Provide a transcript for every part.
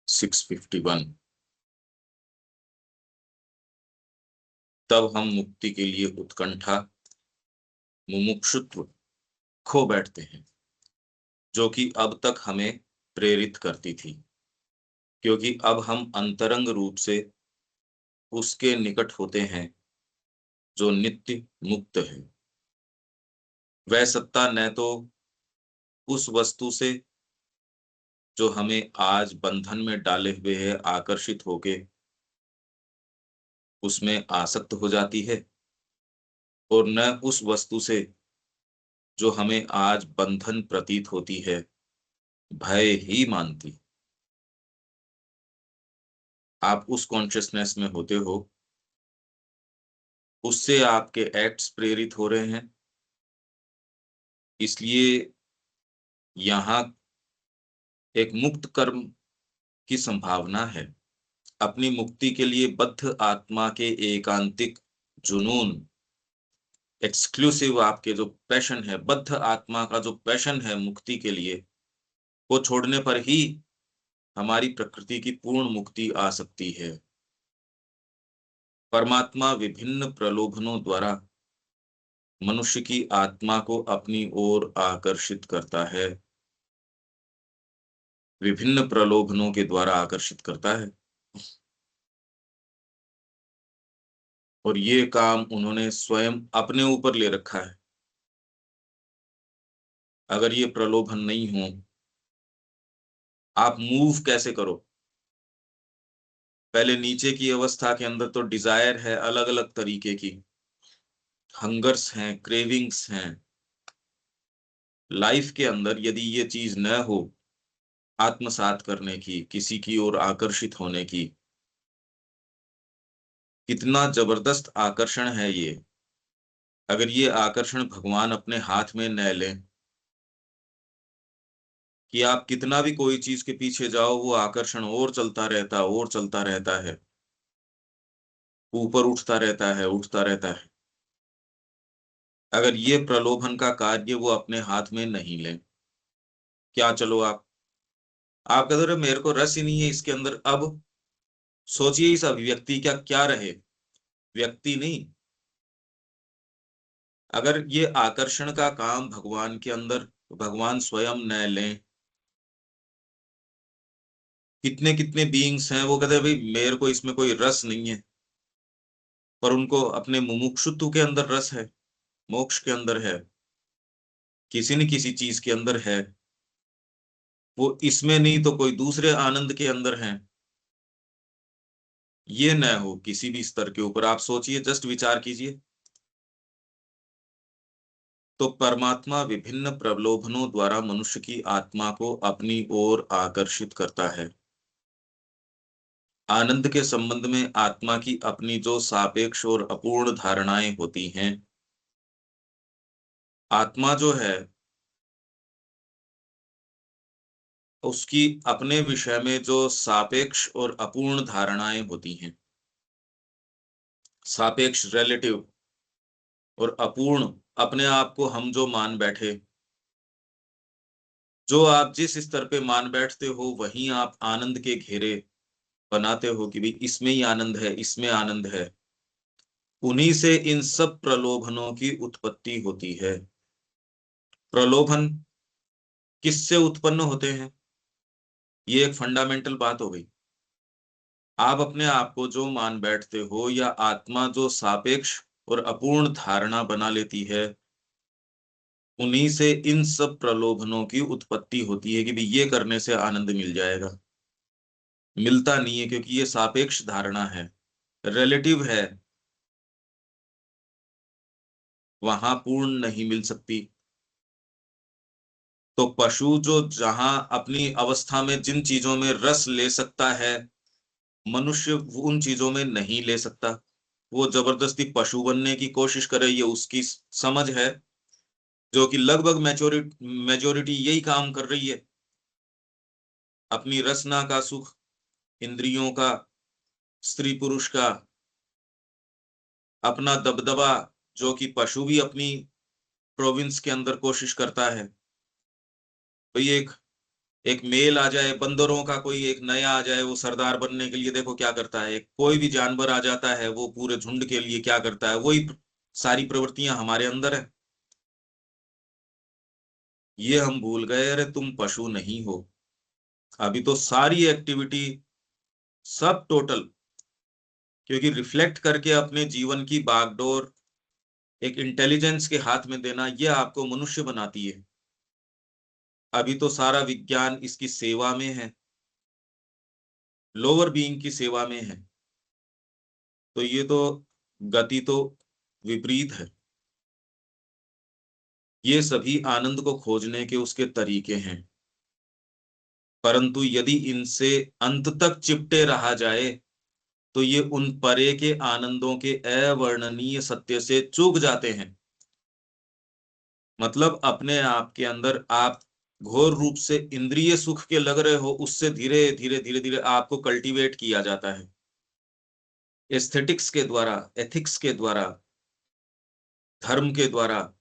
651। तब हम मुक्ति के लिए उत्कंठा, मुमुक्षुत्व खो बैठते हैं, जो कि अब तक हमें प्रेरित करती थी, क्योंकि अब हम अंतरंग रूप से उसके निकट होते हैं जो नित्य मुक्त है। वह सत्ता न तो उस वस्तु से जो हमें आज बंधन में डाले हुए है आकर्षित होके उसमें आसक्त हो जाती है, और न उस वस्तु से जो हमें आज बंधन प्रतीत होती है भय ही मानती। आप उस कॉन्शियसनेस में होते हो, उससे आपके एक्ट्स प्रेरित हो रहे हैं। इसलिए यहाँ एक मुक्त कर्म की संभावना है। अपनी मुक्ति के लिए बद्ध आत्मा के एकांतिक जुनून, एक्सक्लूसिव आपके जो पैशन है, बद्ध आत्मा का जो पैशन है मुक्ति के लिए, वो छोड़ने पर ही हमारी प्रकृति की पूर्ण मुक्ति आ सकती है। परमात्मा विभिन्न प्रलोभनों द्वारा मनुष्य की आत्मा को अपनी ओर आकर्षित करता है, विभिन्न प्रलोभनों के द्वारा आकर्षित करता है। और ये काम उन्होंने स्वयं अपने ऊपर ले रखा है। अगर ये प्रलोभन नहीं हो, आप मूव कैसे करो? पहले नीचे की अवस्था के अंदर तो डिजायर है अलग अलग तरीके की, हंगर्स हैं, क्रेविंग्स हैं। लाइफ के अंदर यदि ये चीज न हो आत्मसात करने की, किसी की ओर आकर्षित होने की, कितना जबरदस्त आकर्षण है ये। अगर ये आकर्षण भगवान अपने हाथ में न लें, कि आप कितना भी कोई चीज के पीछे जाओ वो आकर्षण और चलता रहता, और चलता रहता है, ऊपर उठता रहता है, उठता रहता है। अगर ये प्रलोभन का कार्य वो अपने हाथ में नहीं लें, क्या चलो आप कहते रहे मेरे को रस ही नहीं है इसके अंदर। अब सोचिए इस अभिव्यक्ति का क्या रहे, व्यक्ति नहीं। अगर ये आकर्षण का काम भगवान के अंदर भगवान स्वयं न लें, कितने कितने बीइंग्स हैं वो कहते हैं भाई मेरे को इसमें कोई रस नहीं है, पर उनको अपने मुमुक्षुत्व के अंदर रस है, मोक्ष के अंदर है, किसी न किसी चीज के अंदर है। वो इसमें नहीं तो कोई दूसरे आनंद के अंदर है। ये न हो किसी भी स्तर के ऊपर, आप सोचिए, जस्ट विचार कीजिए। तो परमात्मा विभिन्न प्रलोभनों द्वारा मनुष्य की आत्मा को अपनी ओर आकर्षित करता है। आनंद के संबंध में आत्मा की अपनी जो सापेक्ष और अपूर्ण धारणाएं होती हैं, आत्मा जो है उसकी अपने विषय में जो सापेक्ष और अपूर्ण धारणाएं होती हैं, सापेक्ष रिलेटिव और अपूर्ण अपने आप को हम जो मान बैठे, जो आप जिस स्तर पे मान बैठते हो वहीं आप आनंद के घेरे बनाते हो कि भाई इसमें ही आनंद है, इसमें आनंद है। उन्हीं से इन सब प्रलोभनों की उत्पत्ति होती है। प्रलोभन किससे उत्पन्न होते हैं? ये एक फंडामेंटल बात हो गई। आप अपने आप को जो मान बैठते हो या आत्मा जो सापेक्ष और अपूर्ण धारणा बना लेती है, उन्हीं से इन सब प्रलोभनों की उत्पत्ति होती है कि भाई ये करने से आनंद मिल जाएगा। मिलता नहीं है क्योंकि ये सापेक्ष धारणा है, रिलेटिव है, वहां पूर्ण नहीं मिल सकती। तो पशु जो जहां अपनी अवस्था में जिन चीजों में रस ले सकता है, मनुष्य उन चीजों में नहीं ले सकता। वो जबरदस्ती पशु बनने की कोशिश करे, ये उसकी समझ है, जो कि लगभग मेजोरिटी मेजोरिटी यही काम कर रही है। अपनी रसना का सुख, इंद्रियों का, स्त्री पुरुष का, अपना दबदबा, जो कि पशु भी अपनी प्रोविंस के अंदर कोशिश करता है। तो ये एक मेल आ जाए, बंदरों का कोई एक नया आ जाए, वो सरदार बनने के लिए देखो क्या करता है, एक कोई भी जानवर आ जाता है वो पूरे झुंड के लिए क्या करता है, वही सारी प्रवृत्तियां हमारे अंदर है। ये हम भूल गए, अरे तुम पशु नहीं हो। अभी तो सारी एक्टिविटी सब टोटल, क्योंकि रिफ्लेक्ट करके अपने जीवन की बागडोर एक इंटेलिजेंस के हाथ में देना, ये आपको मनुष्य बनाती है। अभी तो सारा विज्ञान इसकी सेवा में है, लोअर बीइंग की सेवा में है। तो ये तो गति तो विपरीत है। ये सभी आनंद को खोजने के उसके तरीके हैं, परंतु यदि इनसे अंत तक चिपटे रहा जाए तो ये उन परे के आनंदों के अवर्णनीय सत्य से चूक जाते हैं। मतलब अपने आप के अंदर आप घोर रूप से इंद्रिय सुख के लग रहे हो, उससे धीरे धीरे धीरे धीरे आपको कल्टीवेट किया जाता है एस्थेटिक्स के द्वारा, एथिक्स के द्वारा, धर्म के द्वारा,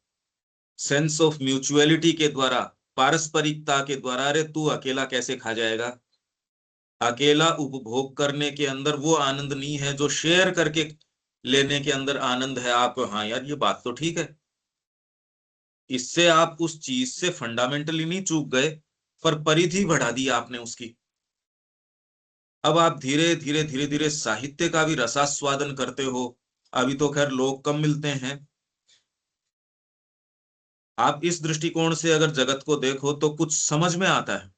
सेंस ऑफ म्यूचुअलिटी के द्वारा, पारस्परिकता के द्वारा। अरे तू अकेला कैसे खा जाएगा? अकेला उपभोग करने के अंदर वो आनंद नहीं है जो शेयर करके लेने के अंदर आनंद है आपको। हाँ यार, ये बात तो ठीक है। इससे आप उस चीज से फंडामेंटली नहीं चूक गए, पर परिधि बढ़ा दी आपने उसकी। अब आप धीरे धीरे धीरे धीरे साहित्य का भी रसास्वादन करते हो। अभी तो खैर लोग कम मिलते हैं। आप इस दृष्टिकोण से अगर जगत को देखो तो कुछ समझ में आता है।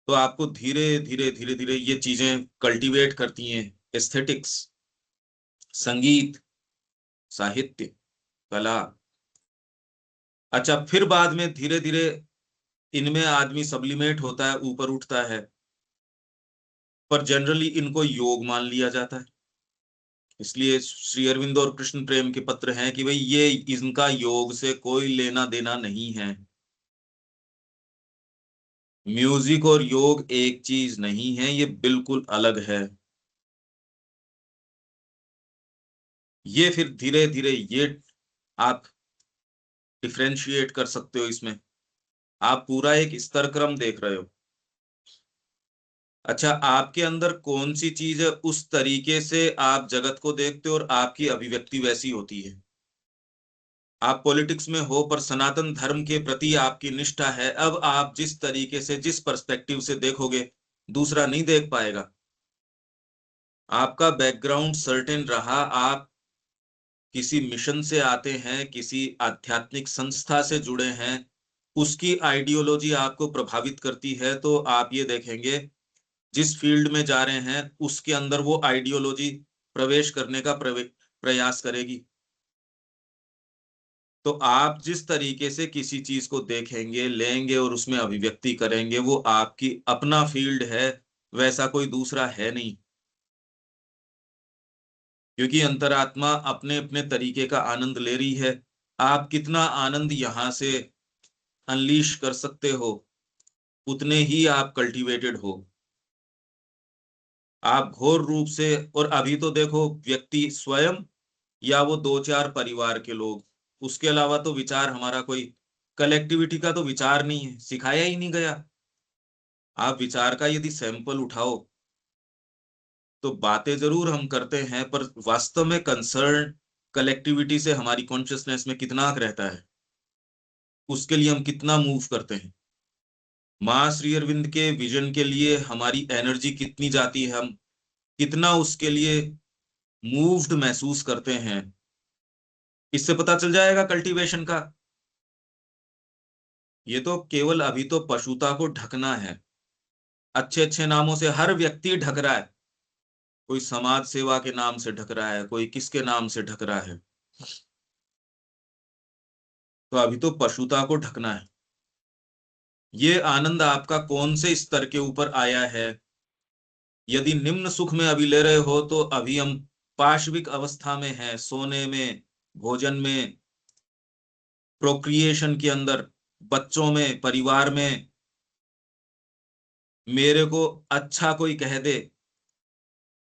तो आपको धीरे धीरे धीरे धीरे ये चीजें कल्टीवेट करती हैं, एस्थेटिक्स, संगीत, साहित्य, कला। अच्छा, फिर बाद में धीरे धीरे इनमें आदमी सब्लिमेट होता है, ऊपर उठता है, पर जनरली इनको योग मान लिया जाता है। इसलिए श्री अरविंदो और कृष्ण प्रेम के पत्र हैं कि भाई ये इनका योग से कोई लेना देना नहीं है। म्यूजिक और योग एक चीज नहीं है, ये बिल्कुल अलग है। ये फिर धीरे धीरे ये आप डिफ्रेंशिएट कर सकते हो इसमें। आप पूरा एक स्तर क्रम देख रहे हो। अच्छा, आपके अंदर कौन सी चीज है, उस तरीके से आप जगत को देखते हो और आपकी अभिव्यक्ति वैसी होती है। आप पॉलिटिक्स में हो पर सनातन धर्म के प्रति आपकी निष्ठा है, अब आप जिस तरीके से, जिस पर्सपेक्टिव से देखोगे, दूसरा नहीं देख पाएगा। आपका बैकग्राउंड सर्टेन रहा, आप किसी मिशन से आते हैं, किसी आध्यात्मिक संस्था से जुड़े हैं, उसकी आइडियोलॉजी आपको प्रभावित करती है, तो आप ये देखेंगे जिस फील्ड में जा रहे हैं उसके अंदर वो आइडियोलॉजी प्रवेश करने का प्रयास करेगी। तो आप जिस तरीके से किसी चीज को देखेंगे, लेंगे और उसमें अभिव्यक्ति करेंगे, वो आपकी अपना फील्ड है, वैसा कोई दूसरा है नहीं। क्योंकि अंतरात्मा अपने अपने तरीके का आनंद ले रही है। आप कितना आनंद यहां से अनलीश कर सकते हो, उतने ही आप कल्टीवेटेड हो। आप घोर रूप से, और अभी तो देखो व्यक्ति स्वयं या वो दो चार परिवार के लोग, उसके अलावा तो विचार हमारा कोई कलेक्टिविटी का तो विचार नहीं है, सिखाया ही नहीं गया। आप विचार का यदि सैंपल उठाओ तो बातें जरूर हम करते हैं, पर वास्तव में कंसर्न कलेक्टिविटी से हमारी कॉन्शियसनेस में कितना रहता है, उसके लिए हम कितना मूव करते हैं। माँ श्री अरविंद के विजन के लिए हमारी एनर्जी कितनी जाती है, हम कितना उसके लिए मूव्ड महसूस करते हैं, इससे पता चल जाएगा कल्टीवेशन का। ये तो केवल अभी तो पशुता को ढकना है। अच्छे अच्छे नामों से हर व्यक्ति ढक रहा है, कोई समाज सेवा के नाम से ढक रहा है, कोई किसके नाम से ढक रहा है। तो अभी तो पशुता को ढकना है। ये आनंद आपका कौन से स्तर के ऊपर आया है? यदि निम्न सुख में अभी ले रहे हो तो अभी हम पाशविक अवस्था में हैं, सोने में, भोजन में, प्रोक्रिएशन के अंदर, बच्चों में, परिवार में। मेरे को अच्छा कोई कह दे,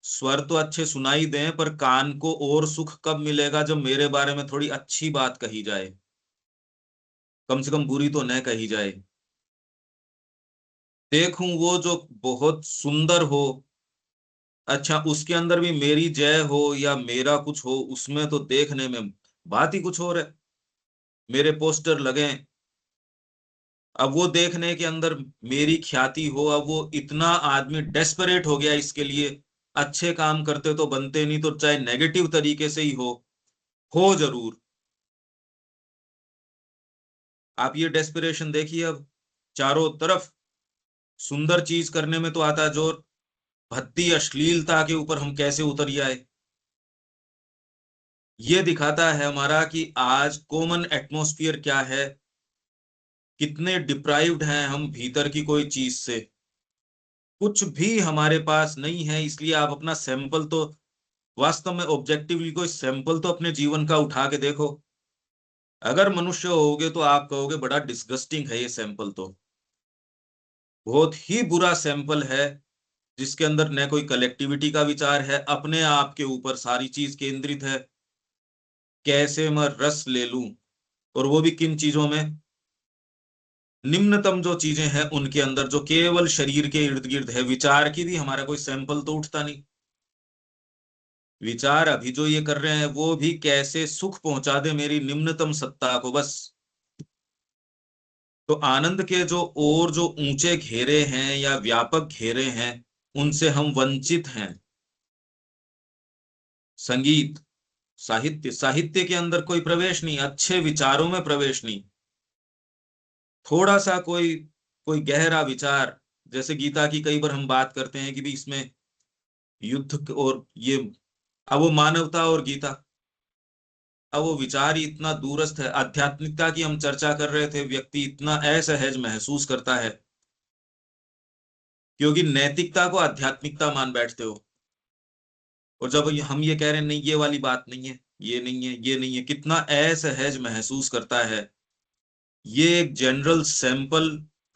स्वर तो अच्छे सुनाई दें, पर कान को और सुख कब मिलेगा? जब मेरे बारे में थोड़ी अच्छी बात कही जाए। कम से कम बुरी तो न कही जाए। देखूं वो जो बहुत सुंदर हो, अच्छा उसके अंदर भी मेरी जय हो या मेरा कुछ हो, उसमें तो देखने में बात ही कुछ और है। मेरे पोस्टर लगे, अब वो देखने के अंदर मेरी ख्याति हो, अब वो इतना आदमी डेस्परेट हो गया इसके लिए। अच्छे काम करते तो बनते नहीं, तो चाहे नेगेटिव तरीके से ही हो जरूर। आप ये डेस्परेशन देखिए, अब चारों तरफ सुंदर चीज करने में तो आता है जोर, भद्दी अश्लीलता के ऊपर हम कैसे उतर आए। ये दिखाता है हमारा कि आज कॉमन एटमॉस्फेयर क्या है, कितने डिप्राइव्ड हैं हम भीतर की कोई चीज से। कुछ भी हमारे पास नहीं है, इसलिए आप अपना सैंपल तो, वास्तव में ऑब्जेक्टिवली कोई सैंपल तो अपने जीवन का उठा के देखो। अगर मनुष्य होगे तो आप कहोगे बड़ा डिस्गस्टिंग है ये सैंपल, तो बहुत ही बुरा सैंपल है, जिसके अंदर न कोई कलेक्टिविटी का विचार है, अपने आप के ऊपर सारी चीज केंद्रित है। कैसे मैं रस ले लूं, और वो भी किन चीजों में, निम्नतम जो चीजें हैं उनके अंदर, जो केवल शरीर के इर्द गिर्द है। विचार की भी हमारा कोई सैंपल तो उठता नहीं। विचार अभी जो ये कर रहे हैं वो भी कैसे सुख पहुंचा दे मेरी निम्नतम सत्ता को, बस। तो आनंद के जो और जो ऊंचे घेरे हैं या व्यापक घेरे हैं, उनसे हम वंचित हैं। संगीत, साहित्य, साहित्य के अंदर कोई प्रवेश नहीं, अच्छे विचारों में प्रवेश नहीं। थोड़ा सा कोई कोई गहरा विचार, जैसे गीता की कई बार हम बात करते हैं कि भी इसमें युद्ध और ये, अब वो मानवता और गीता, अब वो विचार ही इतना दूरस्थ है। आध्यात्मिकता की हम चर्चा कर रहे थे, व्यक्ति इतना असहज महसूस करता है, क्योंकि नैतिकता को आध्यात्मिकता मान बैठते हो। और जब हम ये कह रहे हैं नहीं ये वाली बात नहीं है, ये नहीं है, ये नहीं है, कितना असहज महसूस करता है। ये एक जनरल सैंपल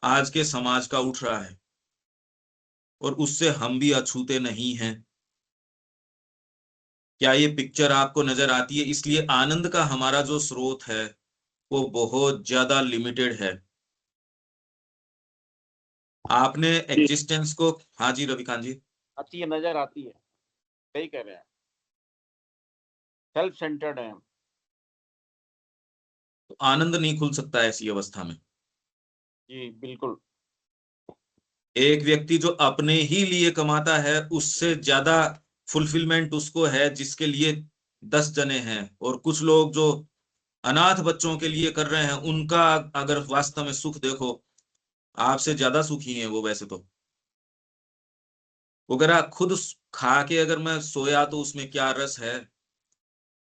आज के समाज का उठ रहा है, और उससे हम भी अछूते नहीं हैं। क्या ये पिक्चर आपको नजर आती है? इसलिए आनंद का हमारा जो स्रोत है वो बहुत ज्यादा लिमिटेड है। आपने जी, एग्जिस्टेंस को, हाँ जी रविकांत जी। आती है, नजर आती है, सही कह रहे हैं, सेल्फ सेंटर्ड है हम। तो आनंद नहीं खुल सकता ऐसी अवस्था में। जी बिल्कुल। एक व्यक्ति जो अपने ही लिए कमाता है, उससे ज्यादा फुलफिलमेंट उसको है जिसके लिए 10 जने हैं। और कुछ लोग जो अनाथ बच्चों के लिए कर रहे हैं, उनका अगर वास्तव में सुख देखो, आपसे ज्यादा सुखी हैं वो वैसे तो। अगर आप खुद खा के अगर मैं सोया तो उसमें क्या रस है,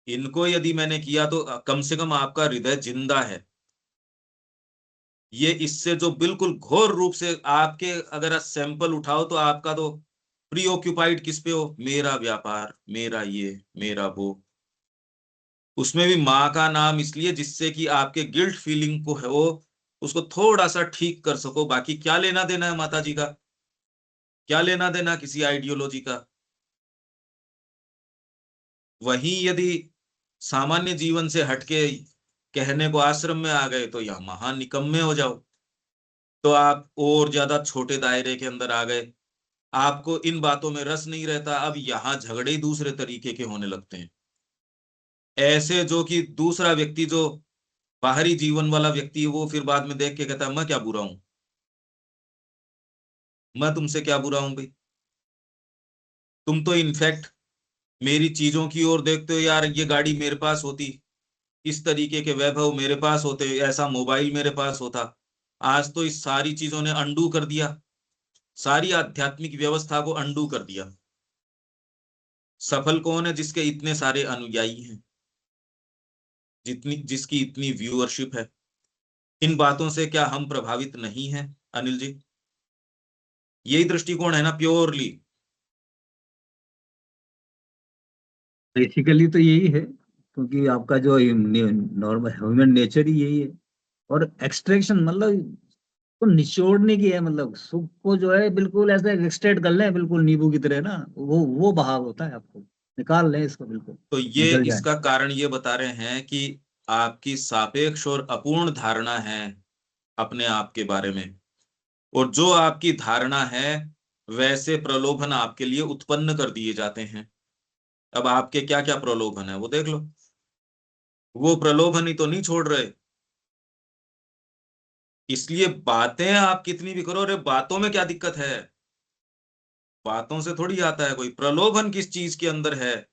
इनको यदि मैंने किया तो कम से कम आपका हृदय जिंदा है। ये इससे जो बिल्कुल घोर रूप से आपके, अगर सैंपल उठाओ तो आपका तो प्री ऑक्यूपाइड किस पे हो, मेरा व्यापार, मेरा ये, मेरा वो। उसमें भी माँ का नाम इसलिए जिससे कि आपके गिल्ट फीलिंग को है वो, उसको थोड़ा सा ठीक कर सको। बाकी क्या लेना देना है माता जी का, क्या लेना देना किसी आइडियोलॉजी का। वहीं यदि सामान्य जीवन से हटके कहने को आश्रम में आ गए तो यहाँ महान निकम्मे हो जाओ, तो आप और ज्यादा छोटे दायरे के अंदर आ गए। आपको इन बातों में रस नहीं रहता, अब यहाँ झगड़े ही दूसरे तरीके के होने लगते हैं। ऐसे जो कि दूसरा व्यक्ति जो बाहरी जीवन वाला व्यक्ति है, वो फिर बाद में देख के कहता है मैं क्या बुरा हूं, मैं तुमसे क्या बुरा हूं भाई, तुम तो इनफैक्ट मेरी चीजों की ओर देखते हो। यार ये गाड़ी मेरे पास होती, इस तरीके के वैभव मेरे पास होते, ऐसा मोबाइल मेरे पास होता। आज तो इस सारी चीजों ने अंडू कर दिया, सारी आध्यात्मिक व्यवस्था को अंडू कर दिया। सफल कौन है? जिसके इतने सारे अनुयायी हैं, जितनी जिसकी इतनी व्यूअरशिप है। इन बातों से क्या हम प्रभावित नहीं हैं अनिल जी? यही दृष्टिकोण है ना प्योरली। बेसिकली तो यही है, क्योंकि आपका जो नॉर्मल ह्यूमन नेचर ही यही है। और एक्सट्रैक्शन मतलब तो निचोड़ने की है, मतलब सुख को जो है बिल्कुल ऐसे एक्सट्रैक्ट कर लें, बिल्कुल नींबू की तरह ना, वो बहाव होता है, आपको निकाल लें इसको, बिल्कुल तो ये निकल जाए। इसका कारण ये बता रहे हैं कि आपकी सापेक्ष और अपूर्ण धारणा है अपने आप के बारे में, और जो आपकी धारणा है वैसे प्रलोभन आपके लिए उत्पन्न कर दिए जाते हैं। अब आपके क्या क्या प्रलोभन है वो देख लो, वो प्रलोभन ही तो नहीं छोड़ रहे। इसलिए बातें आप कितनी भी करो, अरे बातों में क्या दिक्कत है, बातों से थोड़ी आता है कोई। प्रलोभन किस चीज के अंदर है?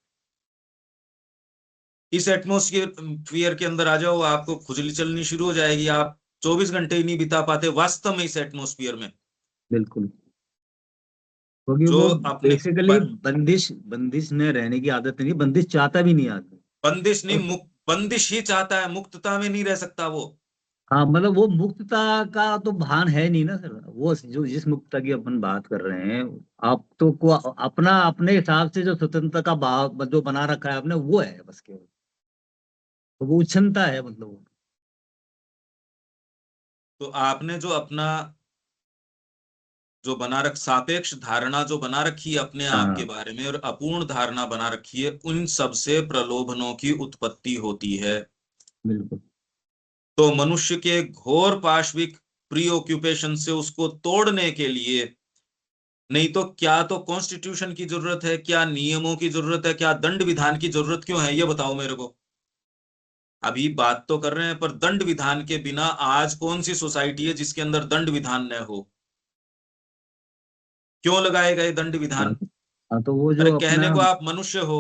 इस एटमोस्फियर के अंदर आ जाओ, आपको खुजली चलनी शुरू हो जाएगी, आप 24 घंटे ही नहीं बिता पाते वास्तव में इस एटमोस्फियर में। बिल्कुल, क्योंकि जो वो अपने बेसिकली बंदिश बंदिश में रहने की आदत नहीं, बंदिश चाहता भी नहीं आदमी। बंदिश नहीं, और बंदिश ही चाहता है, मुक्तता में नहीं रह सकता वो। हाँ, मतलब वो मुक्तता का तो भान है नहीं ना सर, वो जो जिस मुक्तता की अपन बात कर रहे हैं, आप तो को अपना अपने हिसाब से जो स्वतंत्रता का भाव जो बना रखा है आपने, वो है बस केवल, तो वो उच्छनता है मतलब वो। तो आपने जो अपना जो बना रख सापेक्ष धारणा जो बना रखी है अपने आप के हाँ बारे में, और अपूर्ण धारणा बना रखी है, उन सब से प्रलोभनों की उत्पत्ति होती है। बिल्कुल। तो मनुष्य के घोर पाशविक प्रीऑक्यूपेशन से उसको तोड़ने के लिए, नहीं तो क्या तो कॉन्स्टिट्यूशन की जरूरत है, क्या नियमों की जरूरत है, क्या दंड विधान की जरूरत क्यों है, ये बताओ मेरे को। अभी बात तो कर रहे हैं, पर दंड विधान के बिना आज कौन सी सोसाइटी है जिसके अंदर दंड विधान न हो? क्यों लगाए गए दंड हाँ, विधान? हाँ, तो वो अरे जो अपना, कहने को आप मनुष्य हो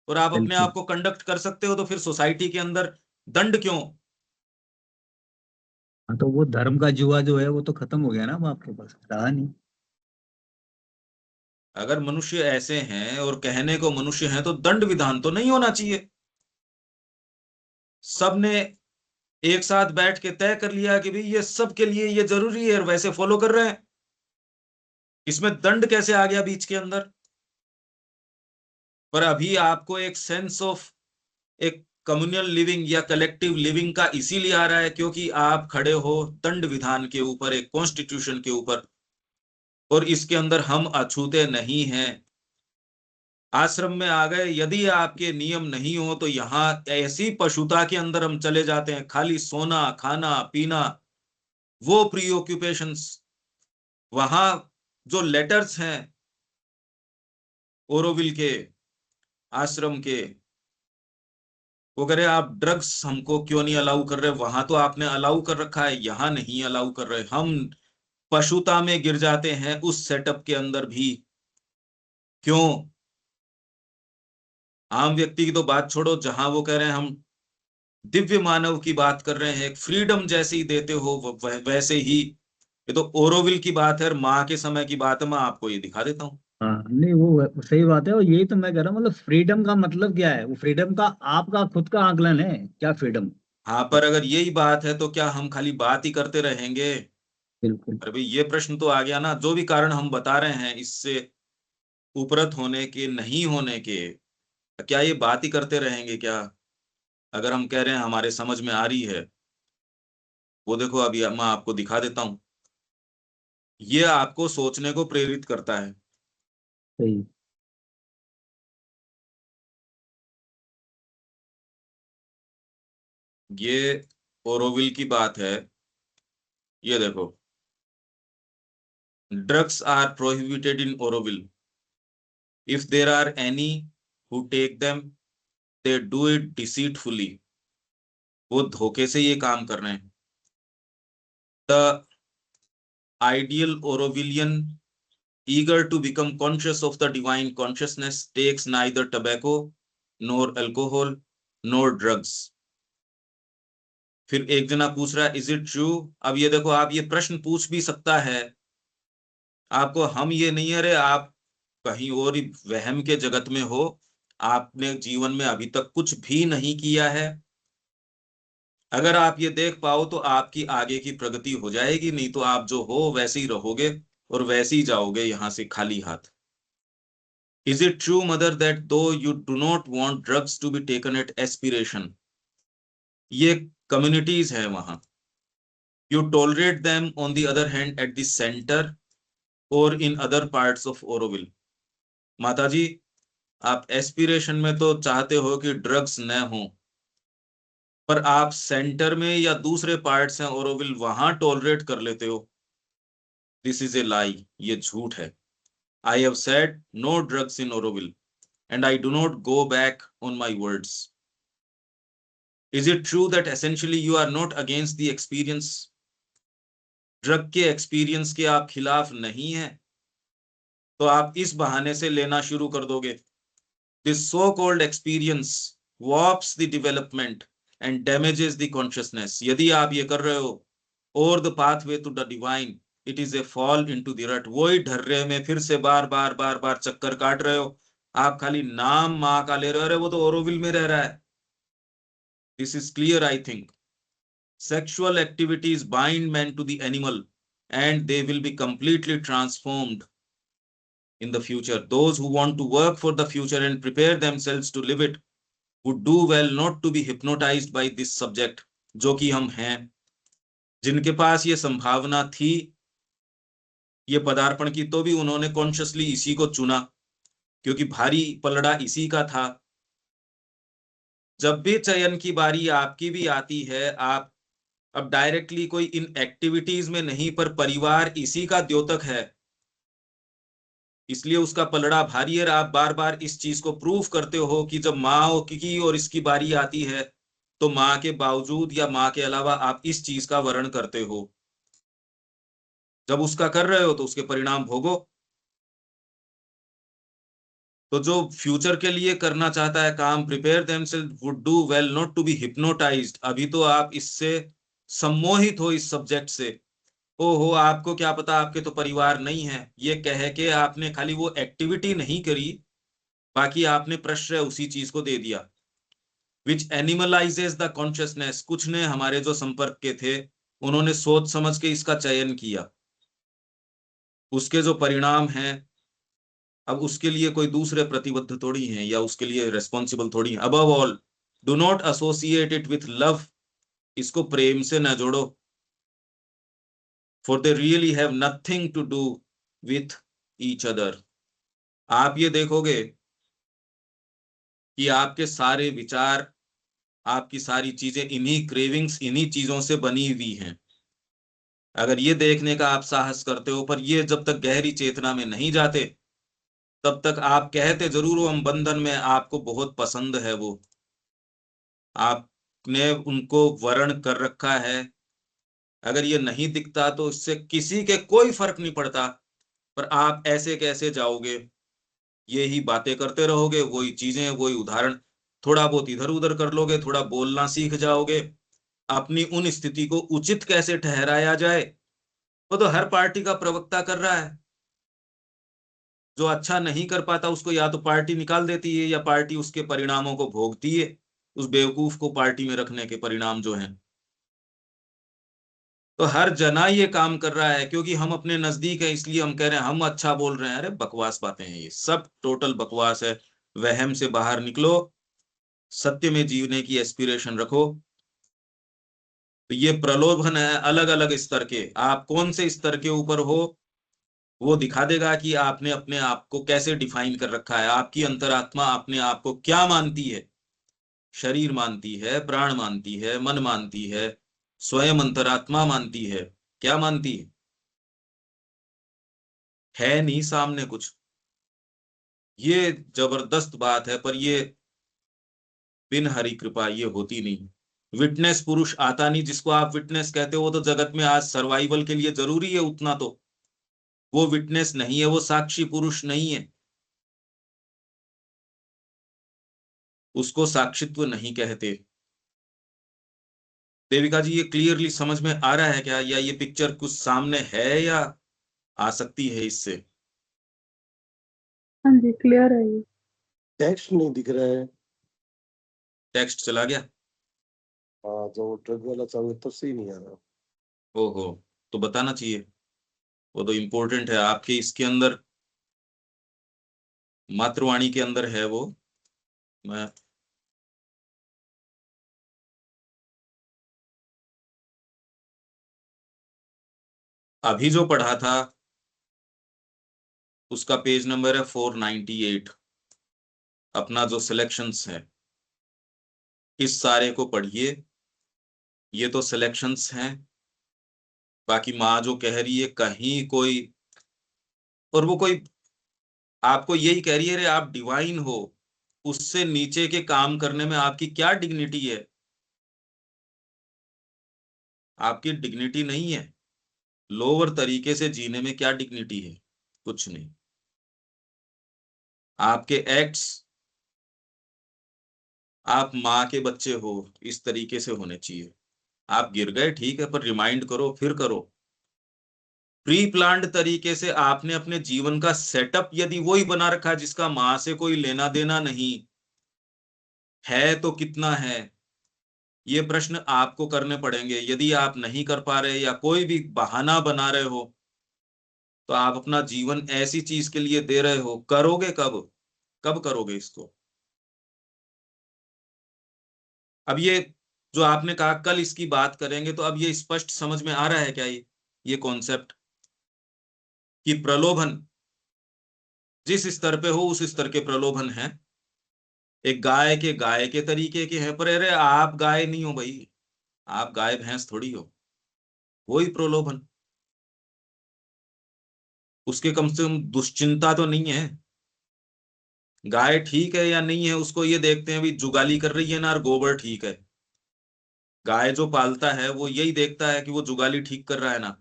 और आप अपने बिल्कुल। आप को कंडक्ट कर सकते हो, तो फिर सोसाइटी के अंदर दंड क्यों? हाँ, तो वो धर्म का जुआ जो है वो तो खत्म हो गया ना, अब आपके पास रहा नहीं। अगर मनुष्य ऐसे हैं और कहने को मनुष्य हैं, तो दंड विधान तो नहीं होना चाहिए। सबने एक साथ बैठ के तय कर लिया कि भाई ये सबके लिए ये जरूरी है, और वैसे फॉलो कर रहे हैं। इसमें दंड कैसे आ गया बीच के अंदर? पर अभी आपको एक सेंस ऑफ एक कम्युनल लिविंग या कलेक्टिव लिविंग का इसीलिए आ रहा है क्योंकि आप खड़े हो दंड विधान के ऊपर, एक कॉन्स्टिट्यूशन के ऊपर, और इसके अंदर हम अछूते नहीं हैं। आश्रम में आ गए, यदि आपके नियम नहीं हो तो यहाँ ऐसी पशुता के अंदर हम चले जाते हैं, खाली सोना खाना पीना, वो प्रीऑक्यूपेशंस। वहां जो लेटर्स हैं ओरोविल के, आश्रम के, वो कह रहे आप ड्रग्स हमको क्यों नहीं अलाउ कर रहे, वहां तो आपने अलाउ कर रखा है, यहाँ नहीं अलाउ कर रहे। हम पशुता में गिर जाते हैं उस सेटअप के अंदर भी। क्यों? आम व्यक्ति की तो बात छोड़ो, जहां वो कह रहे हैं हम दिव्य मानव की बात कर रहे हैं, एक फ्रीडम जैसे ही देते हो वैसे ही। ये तो ओरोविल की बात है और माँ के समय की बात है, मैं आपको ये दिखा देता हूँ। हाँ, नहीं वो सही बात है, और यही तो मैं कह रहा हूँ, मतलब फ्रीडम का मतलब क्या है? वो फ्रीडम का आपका खुद का आकलन है क्या फ्रीडम? हाँ, पर अगर यही बात है तो क्या हम खाली बात ही करते रहेंगे? बिल्कुल। अरे भाई, ये प्रश्न तो आ गया ना, जो भी कारण हम बता रहे हैं इससे उपरत होने के नहीं होने के, क्या ये बात ही करते रहेंगे क्या? अगर हम कह रहे हैं हमारे समझ में आ रही है, वो देखो अभी मैं आपको दिखा देता हूँ। ये आपको सोचने को प्रेरित करता है। सही। ये ओरोविल की बात है। ये देखो, drugs are prohibited in Auroville if there are any who take them, they do it deceitfully. वो धोखे से ये काम कर रहे हैं। The ideal Aurovilian eager to become conscious of the divine consciousness takes neither tobacco nor alcohol nor drugs। फिर एक जना पूछ रहा है इज इट ट्रू? अब ये देखो, आप ये प्रश्न पूछ भी सकता है आपको, हम ये नहीं, अरे आप कहीं और ही वहम के जगत में हो, आपने जीवन में अभी तक कुछ भी नहीं किया है। अगर आप ये देख पाओ तो आपकी आगे की प्रगति हो जाएगी, नहीं तो आप जो हो वैसे ही रहोगे और वैसे ही जाओगे यहां से खाली हाथ। Is it true, mother, that though you do not want drugs to be taken at aspiration, ये communities है वहां, you tolerate them on the other hand at the center or in other parts of Oroville? माता जी, आप aspiration में तो चाहते हो कि ड्रग्स न हो, पर आप सेंटर में या दूसरे पार्ट्स हैं ओरोविल वहां टॉलरेट कर लेते हो, दिस इज ए लाई, ये झूठ है। I have said no drugs in Auroville and I do not go back on my words. Is it true that essentially you are not against the experience? Drug के experience के आप खिलाफ नहीं हैं, तो आप इस बहाने से लेना शुरू कर दोगे। This so-called experience warps the development and damages the consciousness. यदि आप ये कर रहे हो, or the pathway to the divine, it is a fall into the rut. वही ढर्रे में फिर से बार बार चक्कर काट रहे हो। आप खाली नाम माँ का ले रहे हो, वो तो ओरोविल में रह रहा है। This is clear, I think. Sexual activities bind men to the animal, and they will be completely transformed in the future. Those who want to work for the future and prepare themselves to live it would do well not to be hypnotized by this subject, जो कि हम हैं। जिनके पास ये संभावना थी ये पदार्पण की, तो भी उन्होंने कॉन्शियसली इसी को चुना, क्योंकि भारी पलड़ा इसी का था। जब भी चयन की बारी आपकी भी आती है, आप अब डायरेक्टली कोई इन एक्टिविटीज में नहीं, पर परिवार इसी का द्योतक है, इसलिए उसका पलड़ा भारी है। आप बार बार इस चीज को प्रूफ करते हो कि जब माँ की और इसकी बारी आती है, तो माँ के बावजूद या माँ के अलावा आप इस चीज का वर्ण करते हो। जब उसका कर रहे हो तो उसके परिणाम भोगो। तो जो फ्यूचर के लिए करना चाहता है काम, prepare themselves would do well not to be hypnotised. अभी तो आप इससे सम्मोहित हो, इस सब्जेक्ट से। ओहो, आपको क्या पता, आपके तो परिवार नहीं है, ये कह के आपने खाली वो एक्टिविटी नहीं करी, बाकी आपने प्रश्रय उसी चीज को दे दिया। विच एनिमलाइजेस द कॉन्शियसनेस। कुछ ने हमारे जो संपर्क के थे, उन्होंने सोच समझ के इसका चयन किया, उसके जो परिणाम हैं, अब उसके लिए कोई दूसरे प्रतिबद्ध थोड़ी हैं या उसके लिए रेस्पॉन्सिबल थोड़ी हैं। Above all, do not associate it with love. इसको प्रेम से न जोड़ो, for they really have nothing to do with each other. आप ये देखोगे कि आपके सारे विचार, आपकी सारी चीजें इन्हीं क्रेविंग्स, इन्हीं चीजों से बनी हुई हैं। अगर ये देखने का आप साहस करते हो, पर ये जब तक गहरी चेतना में नहीं जाते, तब तक आप कहते जरूर हो हम बंधन में, आपको बहुत पसंद है वो, आपने उनको वर्ण कर रखा है। अगर ये नहीं दिखता तो इससे किसी के कोई फर्क नहीं पड़ता, पर आप ऐसे कैसे जाओगे, यही बातें करते रहोगे, वही चीजें, वही उदाहरण, थोड़ा बहुत इधर उधर कर लोगे, थोड़ा बोलना सीख जाओगे। अपनी उन स्थिति को उचित कैसे ठहराया जाए, वो तो हर पार्टी का प्रवक्ता कर रहा है। जो अच्छा नहीं कर पाता उसको या तो पार्टी निकाल देती है, या पार्टी उसके परिणामों को भोगती है, उस बेवकूफ को पार्टी में रखने के परिणाम जो हैं। तो हर जना ये काम कर रहा है, क्योंकि हम अपने नजदीक है इसलिए हम कह रहे हैं, हम अच्छा बोल रहे हैं। अरे बकवास बातें हैं, ये सब टोटल बकवास है। वहम से बाहर निकलो, सत्य में जीने की एस्पिरेशन रखो। तो ये प्रलोभन है अलग अलग स्तर के, आप कौन से स्तर के ऊपर हो वो दिखा देगा कि आपने अपने आप को कैसे डिफाइन कर रखा है। आपकी अंतरात्मा अपने आप को क्या मानती है? शरीर मानती है, प्राण मानती है, मन मानती है, स्वयं अंतरात्मा मानती है, क्या मानती है नहीं सामने कुछ। ये जबरदस्त बात है, पर ये बिन हरि कृपा ये होती नहीं। विटनेस पुरुष आता नहीं, जिसको आप विटनेस कहते हो, वो तो जगत में आज सर्वाइवल के लिए जरूरी है उतना, तो वो विटनेस नहीं है, वो साक्षी पुरुष नहीं है, उसको साक्षित्व नहीं कहते। देविका जी, ये क्लियरली समझ में आ रहा है क्या, या ये पिक्चर कुछ सामने है या आ सकती है इससे? हाँ जी, क्लियर है ये। टेक्स्ट नहीं दिख रहा है। टेक्स्ट चला गया? हाँ, जो ड्रग वाला चालू तो सही नहीं आ रहा। ओहो, तो बताना चाहिए, वो तो इम्पोर्टेंट है आपके इसके अंदर, मातृवाणी के अंदर है वो। मैं अभी जो पढ़ा था उसका पेज नंबर है 498। अपना जो सिलेक्शंस है, इस सारे को पढ़िए ये तो सिलेक्शंस हैं। बाकी माँ जो कह रही है कहीं कोई, और वो कोई आपको यही कह रही है रे आप डिवाइन हो, उससे नीचे के काम करने में आपकी क्या डिग्निटी है? आपकी डिग्निटी नहीं है। लोअर तरीके से जीने में क्या डिग्निटी है? कुछ नहीं। आपके एक्ट्स, आप माँ के बच्चे हो, इस तरीके से होने चाहिए। आप गिर गए ठीक है, पर रिमाइंड करो, फिर करो। प्री प्लान्ड तरीके से आपने अपने जीवन का सेटअप यदि वही बना रखा है जिसका माँ से कोई लेना देना नहीं है, तो कितना है? ये प्रश्न आपको करने पड़ेंगे। यदि आप नहीं कर पा रहे या कोई भी बहाना बना रहे हो, तो आप अपना जीवन ऐसी चीज के लिए दे रहे हो, करोगे कब? कब करोगे इसको? अब ये जो आपने कहा कल इसकी बात करेंगे, तो अब ये स्पष्ट समझ में आ रहा है क्या ये कॉन्सेप्ट कि प्रलोभन जिस स्तर पे हो उस स्तर के प्रलोभन है। एक गाय के तरीके के हैं, पर अरे आप गाय नहीं हो भाई, आप गाय भैंस थोड़ी हो। वही प्रलोभन, उसके कम से कम दुश्चिंता तो नहीं है। गाय ठीक है या नहीं है उसको ये देखते हैं भी जुगाली कर रही है ना, और गोबर ठीक है। गाय जो पालता है वो यही देखता है कि वो जुगाली ठीक कर रहा है ना।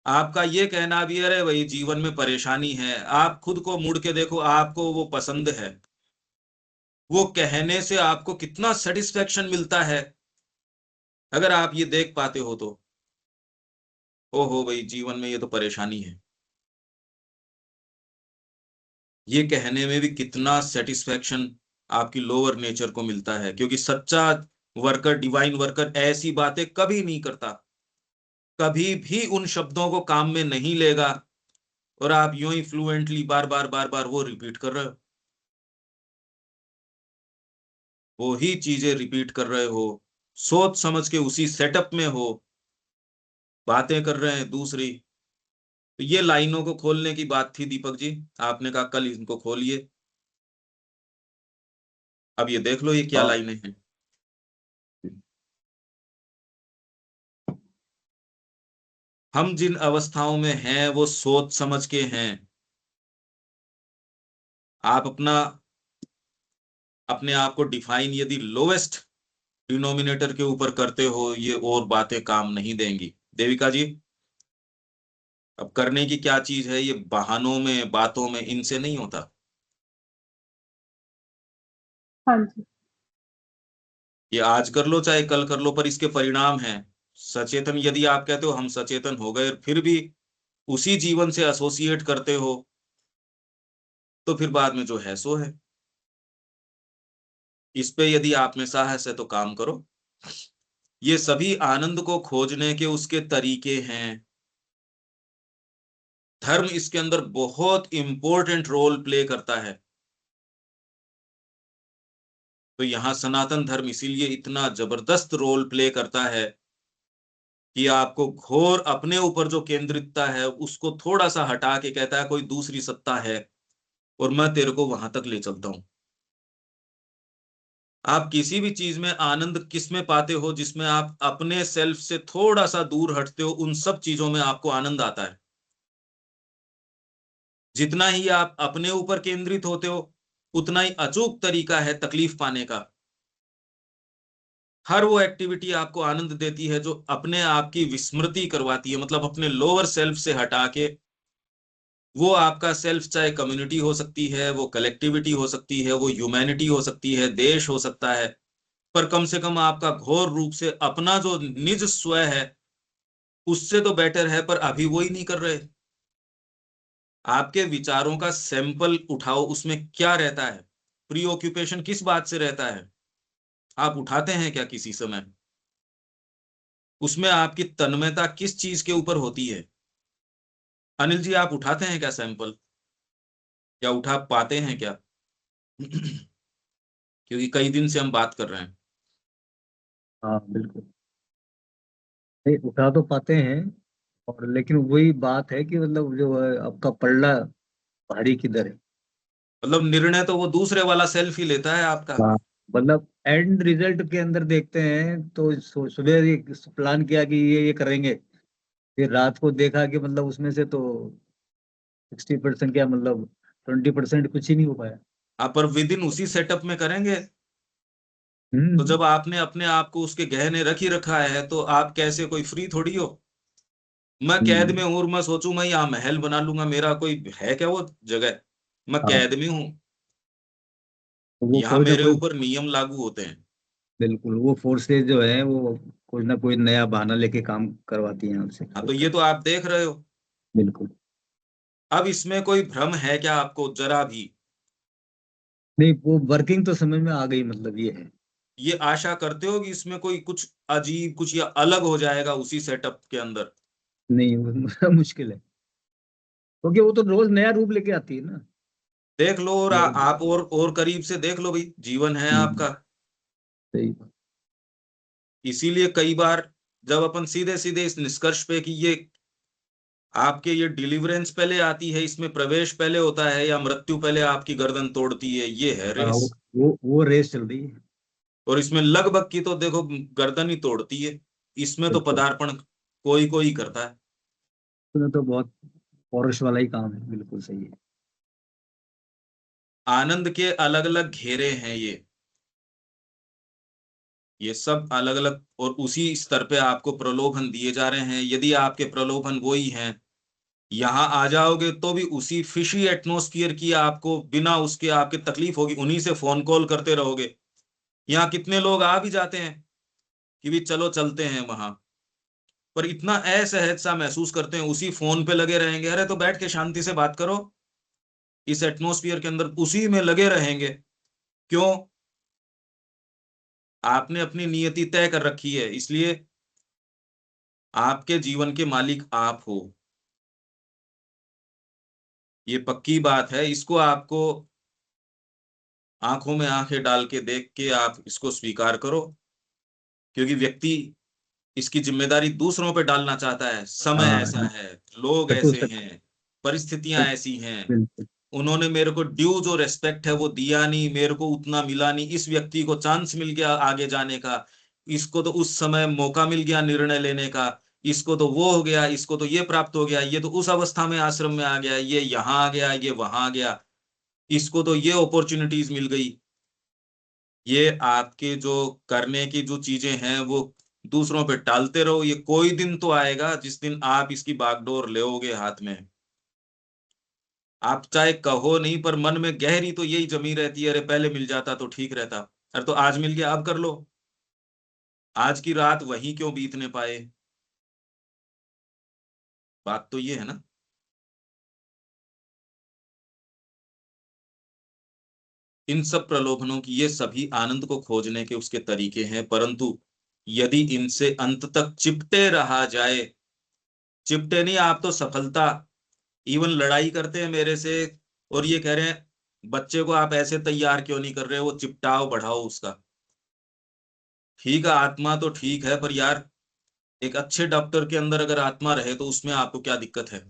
आपका ये कहना भी अरे भाई जीवन में परेशानी है, आप खुद को मुड़ के देखो, आपको वो पसंद है, वो कहने से आपको कितना सेटिस्फेक्शन मिलता है। अगर आप ये देख पाते हो तो ओहो भाई जीवन में ये तो परेशानी है, ये कहने में भी कितना सेटिस्फेक्शन आपकी लोअर नेचर को मिलता है। क्योंकि सच्चा वर्कर, डिवाइन वर्कर ऐसी बातें कभी नहीं करता, कभी भी उन शब्दों को काम में नहीं लेगा, और आप यूं ही फ्लुएंटली बार बार बार बार वो रिपीट कर रहे हो, वो ही चीजें रिपीट कर रहे हो, सोच समझ के उसी सेटअप में हो, बातें कर रहे हैं दूसरी। तो ये लाइनों को खोलने की बात थी दीपक जी, आपने कहा कल इनको खोलिए। अब ये देख लो ये क्या हाँ लाइनें हैं। हम जिन अवस्थाओं में हैं वो सोच समझ के हैं। आप अपने आप को डिफाइन यदि लोवेस्ट डिनोमिनेटर के ऊपर करते हो, ये और बातें काम नहीं देंगी। देविका जी, अब करने की क्या चीज है? ये बहानों में, बातों में, इनसे नहीं होता। हाँ जी। ये आज कर लो चाहे कल कर लो, पर इसके परिणाम हैं। सचेतन यदि आप कहते हो हम सचेतन हो गए, फिर भी उसी जीवन से एसोसिएट करते हो, तो फिर बाद में जो है सो है। इस पे यदि आप में साहस है तो काम करो। ये सभी आनंद को खोजने के उसके तरीके हैं। धर्म इसके अंदर बहुत इंपॉर्टेंट रोल प्ले करता है। तो यहां सनातन धर्म इसीलिए इतना जबरदस्त रोल प्ले करता है कि आपको घोर अपने ऊपर जो केंद्रितता है उसको थोड़ा सा हटा के कहता है कोई दूसरी सत्ता है, और मैं तेरे को वहां तक ले चलता हूं। आप किसी भी चीज में आनंद किस में पाते हो? जिसमें आप अपने सेल्फ से थोड़ा सा दूर हटते हो, उन सब चीजों में आपको आनंद आता है। जितना ही आप अपने ऊपर केंद्रित होते हो, उतना ही अचूक तरीका है तकलीफ पाने का। हर वो एक्टिविटी आपको आनंद देती है जो अपने आप की विस्मृति करवाती है, मतलब अपने लोअर सेल्फ से हटा के। वो आपका सेल्फ चाहे कम्युनिटी हो सकती है, वो कलेक्टिविटी हो सकती है, वो ह्यूमैनिटी हो सकती है, देश हो सकता है, पर कम से कम आपका घोर रूप से अपना जो निज स्व है उससे तो बेटर है, पर अभी वो ही नहीं कर रहे। आपके विचारों का सैंपल उठाओ, उसमें क्या रहता है? प्रीऑक्यूपेशन किस बात से रहता है? आप उठाते हैं क्या किसी समय? उसमें आपकी तन्मयता किस चीज के ऊपर होती है? अनिल जी, आप उठाते हैं क्या सैंपल, या उठा पाते हैं क्या? क्योंकि कई दिन से हम बात कर रहे हैं। हाँ बिल्कुल, नहीं उठा तो पाते हैं, और लेकिन वही बात है कि मतलब जो है आपका पल्ला भारी किधर है। मतलब निर्णय तो वो दूसरे वाला सेल्फ ही लेता है आपका। हाँ, मतलब एंड रिजल्ट के अंदर देखते हैं तो सुबह एक प्लान किया कि ये करेंगे, फिर रात को देखा कि मतलब उसमें से तो 60% क्या मतलब 20% कुछ ही नहीं हो पाया। आप पर विद इन उसी सेटअप में करेंगे। तो हम्म। जब आपने अपने आप को उसके गहने रख ही रखा है तो आप कैसे, कोई फ्री थोड़ी हो। मैं कैद में हम्म। हूं और मैं सोचूं मैं यहाँ महल बना लूंगा, मेरा कोई है क्या वो जगह। मैं हाँ, कैद में हूँ। तो वो यहाँ कोई ना मेरे कोई, ऊपर नियम लागू होते हैं। बिल्कुल वो फोर्सेज जो है वो कोई ना कोई नया बहाना लेके काम करवाती हैं हमसे। हाँ, तो ये तो आप देख रहे हो। बिल्कुल। अब इसमें कोई भ्रम है क्या आपको जरा भी। नहीं, वो वर्किंग तो समझ में आ गई, मतलब ये है। ये आशा करते हो कि इसमें कोई कुछ अजीब कुछ या अलग हो जाएगा उसी सेटअप के अंदर। नहीं, वो मुश्किल है, क्योंकि वो तो रोज नया रूप लेके आती है ना। देख लो और लोग। आप और करीब से देख लो भाई, जीवन है हम्म, आपका। सही। इसीलिए कई बार जब अपन सीधे सीधे इस निष्कर्ष पे कि ये आपके ये डिलीवरेंस पहले आती है, इसमें प्रवेश पहले होता है या मृत्यु पहले आपकी गर्दन तोड़ती है, ये है हाँ, रेस। वो रेस चल रही है। और इसमें लगभग की तो देखो गर्दन ही तोड़ती है। इसमें तो बिल्कुल। पदार्पण कोई कोई करता है। उसमें तो बहुत पौरुष वाला ही काम है, बिल्कुल सही है। आनंद के अलग अलग घेरे हैं ये सब अलग अलग, और उसी स्तर पे आपको प्रलोभन दिए जा रहे हैं। यदि आपके प्रलोभन वही हैं, यहाँ आ जाओगे तो भी उसी फिशी एटमॉस्फियर की आपको बिना उसके आपके तकलीफ होगी, उन्हीं से फोन कॉल करते रहोगे। यहाँ कितने लोग आ भी जाते हैं कि भी चलो चलते हैं वहां, पर इतना असहज सा महसूस करते हैं, उसी फोन पे लगे रहेंगे। अरे तो बैठ के शांति से बात करो, इस एटमॉस्फियर के अंदर उसी में लगे रहेंगे। क्यों? आपने अपनी नियति तय कर रखी है, इसलिए आपके जीवन के मालिक आप हो। ये पक्की बात है, इसको आपको आंखों में आंखें डाल के देख के आप इसको स्वीकार करो। क्योंकि व्यक्ति इसकी जिम्मेदारी दूसरों पे डालना चाहता है। समय हाँ, ऐसा है, लोग सटो ऐसे सट। हैं, परिस्थितियां ऐसी हैं। बिल्कुल। उन्होंने मेरे को ड्यू जो रेस्पेक्ट है वो दिया नहीं, मेरे को उतना मिला नहीं। इस व्यक्ति को चांस मिल गया आगे जाने का, इसको तो उस समय मौका मिल गया निर्णय लेने का, इसको तो वो हो गया, इसको तो ये प्राप्त हो गया, ये तो उस अवस्था में आश्रम में आ गया, ये यहाँ आ गया, ये वहां आ गया, इसको तो ये अपॉर्चुनिटीज मिल गई। ये आपके जो करने की जो चीजें हैं वो दूसरों पे टालते रहो। ये कोई दिन तो आएगा जिस दिन आप इसकी बागडोर लेोगे हाथ में। आप चाहे कहो नहीं, पर मन में गहरी तो यही जमी रहती है, अरे पहले मिल जाता तो ठीक रहता। अरे तो आज मिल गया, अब कर लो। आज की रात वहीं क्यों बीतने पाए। बात तो ये है ना। इन सब प्रलोभनों की, ये सभी आनंद को खोजने के उसके तरीके हैं, परंतु यदि इनसे अंत तक चिपटे रहा जाए, चिपटे नहीं आप तो सफलता। इवन लड़ाई करते हैं मेरे से और ये कह रहे हैं बच्चे को आप ऐसे तैयार क्यों नहीं कर रहे, वो चिपटाओ बढ़ाओ उसका। ठीक है, आत्मा तो ठीक है, पर यार एक अच्छे डॉक्टर के अंदर अगर आत्मा रहे तो उसमें आपको क्या दिक्कत है।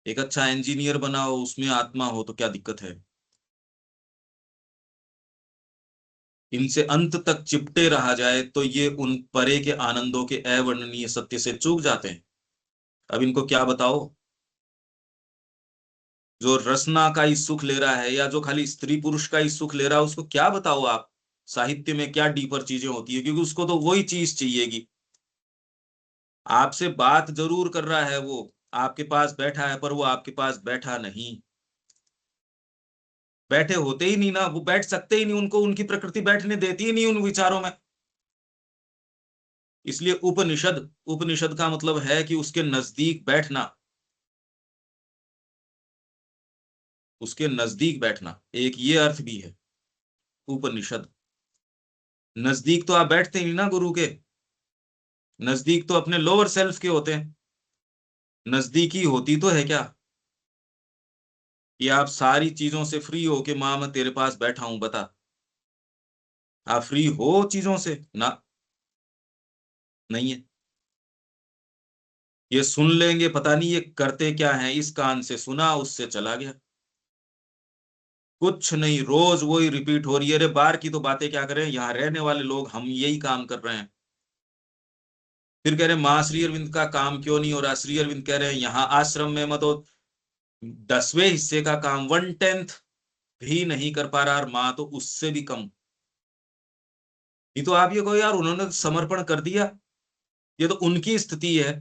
एक अच्छा इंजीनियर बनाओ, उसमें आत्मा हो तो क्या दिक्कत है। इनसे अंत तक चिपटे रहा जाए तो ये उन परे के आनंदों के अवर्णनीय सत्य से चूक जाते हैं। अब इनको क्या बताओ। जो रसना का ही सुख ले रहा है या जो खाली स्त्री पुरुष का ही सुख ले रहा है, उसको क्या बताओ आप साहित्य में क्या डीपर चीजें होती है, क्योंकि उसको तो वही चीज चाहिएगी। आपसे बात जरूर कर रहा है वो, आपके पास बैठा है, पर वो आपके पास बैठा नहीं। बैठे होते ही नहीं ना, वो बैठ सकते ही नहीं, उनको उनकी प्रकृति बैठने देती ही नहीं उन विचारों में। इसलिए उपनिषद, उपनिषद का मतलब है कि उसके नजदीक बैठना, उसके नजदीक बैठना, एक ये अर्थ भी है उपनिषद। नजदीक तो आप बैठते ही नहीं ना गुरु के, नजदीक तो अपने लोअर सेल्फ के होते हैं। नजदीकी होती तो है क्या कि आप सारी चीजों से फ्री हो के मां मैं तेरे पास बैठा हूं, बता। आप फ्री हो चीजों से ना, नहीं है। ये सुन लेंगे, पता नहीं ये करते क्या है, इस कान से सुना उससे चला गया। कुछ नहीं, रोज वही रिपीट हो रही है। अरे बाहर की तो बातें क्या करें, यहाँ रहने वाले लोग हम यही काम कर रहे हैं। फिर कह रहे हैं माँ श्री अरविंद का काम क्यों नहीं हो रहा। श्री अरविंद कह रहे हैं यहाँ आश्रम में मत हो, 10वें हिस्से का काम, 1/10 भी नहीं कर पा रहा, और माँ तो उससे भी कम। ये तो आप ये कहो यार उन्होंने तो समर्पण कर दिया, ये तो उनकी स्थिति है,